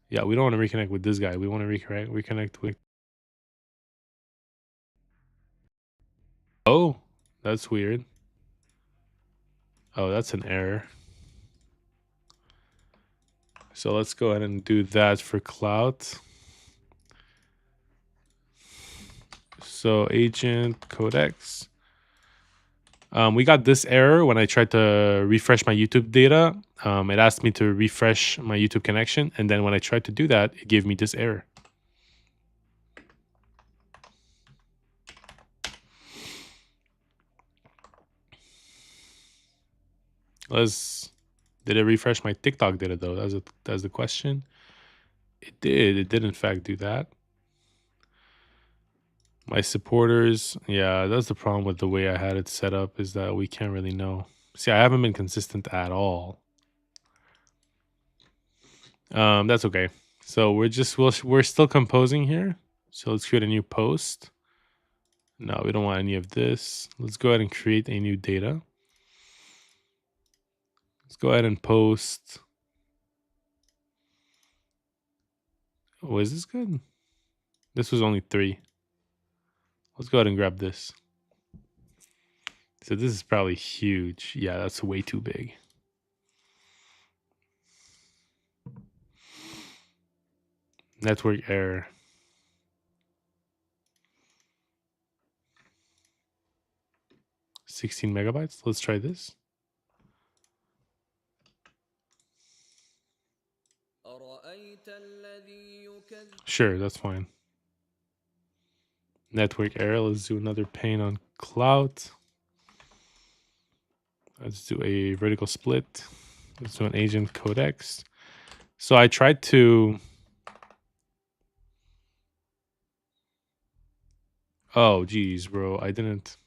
Yeah, we don't want to reconnect with this guy. We want to reconnect with... Oh, that's weird. Oh, that's an error. So let's go ahead and do that for Clout. So agent codecs. We got this error when I tried to refresh my YouTube data. It asked me to refresh my YouTube connection. And then when I tried to do that, it gave me this error. Did it refresh my TikTok data though? That's the question. It did. It did in fact do that. My supporters, yeah, that's the problem with the way I had it set up, is that we can't really know. See, I haven't been consistent at all. That's okay. So we're still composing here. So let's create a new post. No, we don't want any of this. Let's go ahead and create a new data. Let's go ahead and post. Oh, is this good? This was only 3. Let's go ahead and grab this. So this is probably huge. Yeah, that's way too big. Network error. $16 megabytes. Let's try this. Sure, that's fine. Network error. Let's do another pane on Clout. Let's do a vertical split. Let's do an agent codecs. So I tried to... Oh, geez, bro. I didn't...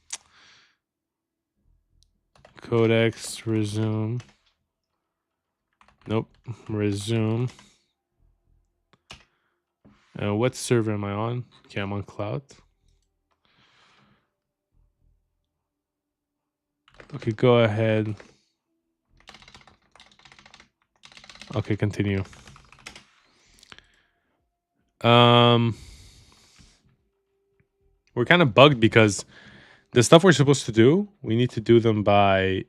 Codecs, resume. Nope, resume. What server am I on? Okay, I'm on Cloud. Okay, go ahead. Okay, continue. We're kind of bugged because the stuff we're supposed to do, we need to do them by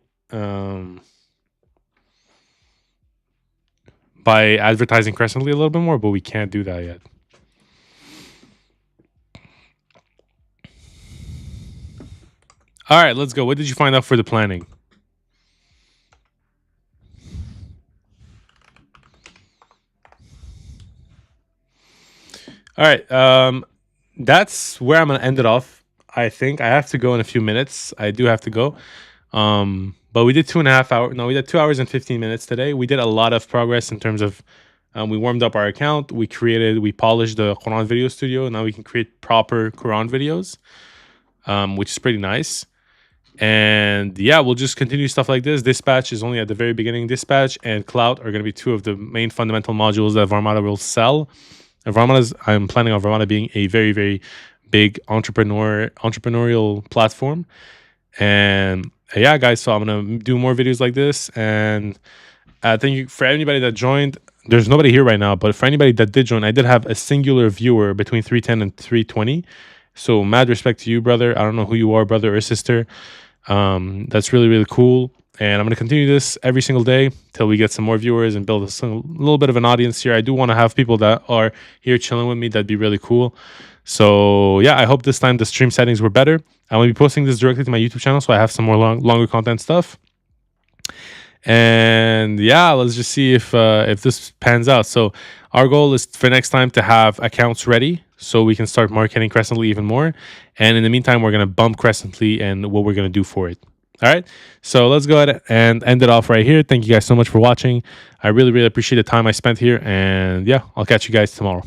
advertising Crescently a little bit more, but we can't do that yet. All right, let's go. What did you find out for the planning? All right, that's where I'm gonna end it off. I think I have to go in a few minutes. I do have to go. But we did 2.5 hours. No, we did 2 hours and 15 minutes today. We did a lot of progress in terms of we warmed up our account. We polished the Quran Video Studio. Now we can create proper Quran videos, which is pretty nice. And yeah, we'll just continue stuff like this. Dispatch is only at the very beginning. Dispatch and Clout are going to be 2 of the main fundamental modules that Varmata will sell. And I'm planning on Varmata being a very, very big entrepreneurial platform. And yeah, guys, so I'm going to do more videos like this. And thank you for anybody that joined. There's nobody here right now, but for anybody that did join, I did have a singular viewer between 310 and 320. So mad respect to you, brother. I don't know who you are, brother or sister. That's really, really cool. And I'm going to continue this every single day till we get some more viewers and build a little bit of an audience here. I do want to have people that are here chilling with me. That'd be really cool. So yeah, I hope this time the stream settings were better. I'm going to be posting this directly to my YouTube channel, so I have some more longer content stuff. And yeah, let's just see if this pans out. So our goal is for next time to have accounts ready so we can start marketing Crescently even more. And in the meantime, we're going to bump Crescently and what we're going to do for it. All right, so let's go ahead and end it off right here. Thank you guys so much for watching. I really, really appreciate the time I spent here. And yeah, I'll catch you guys tomorrow.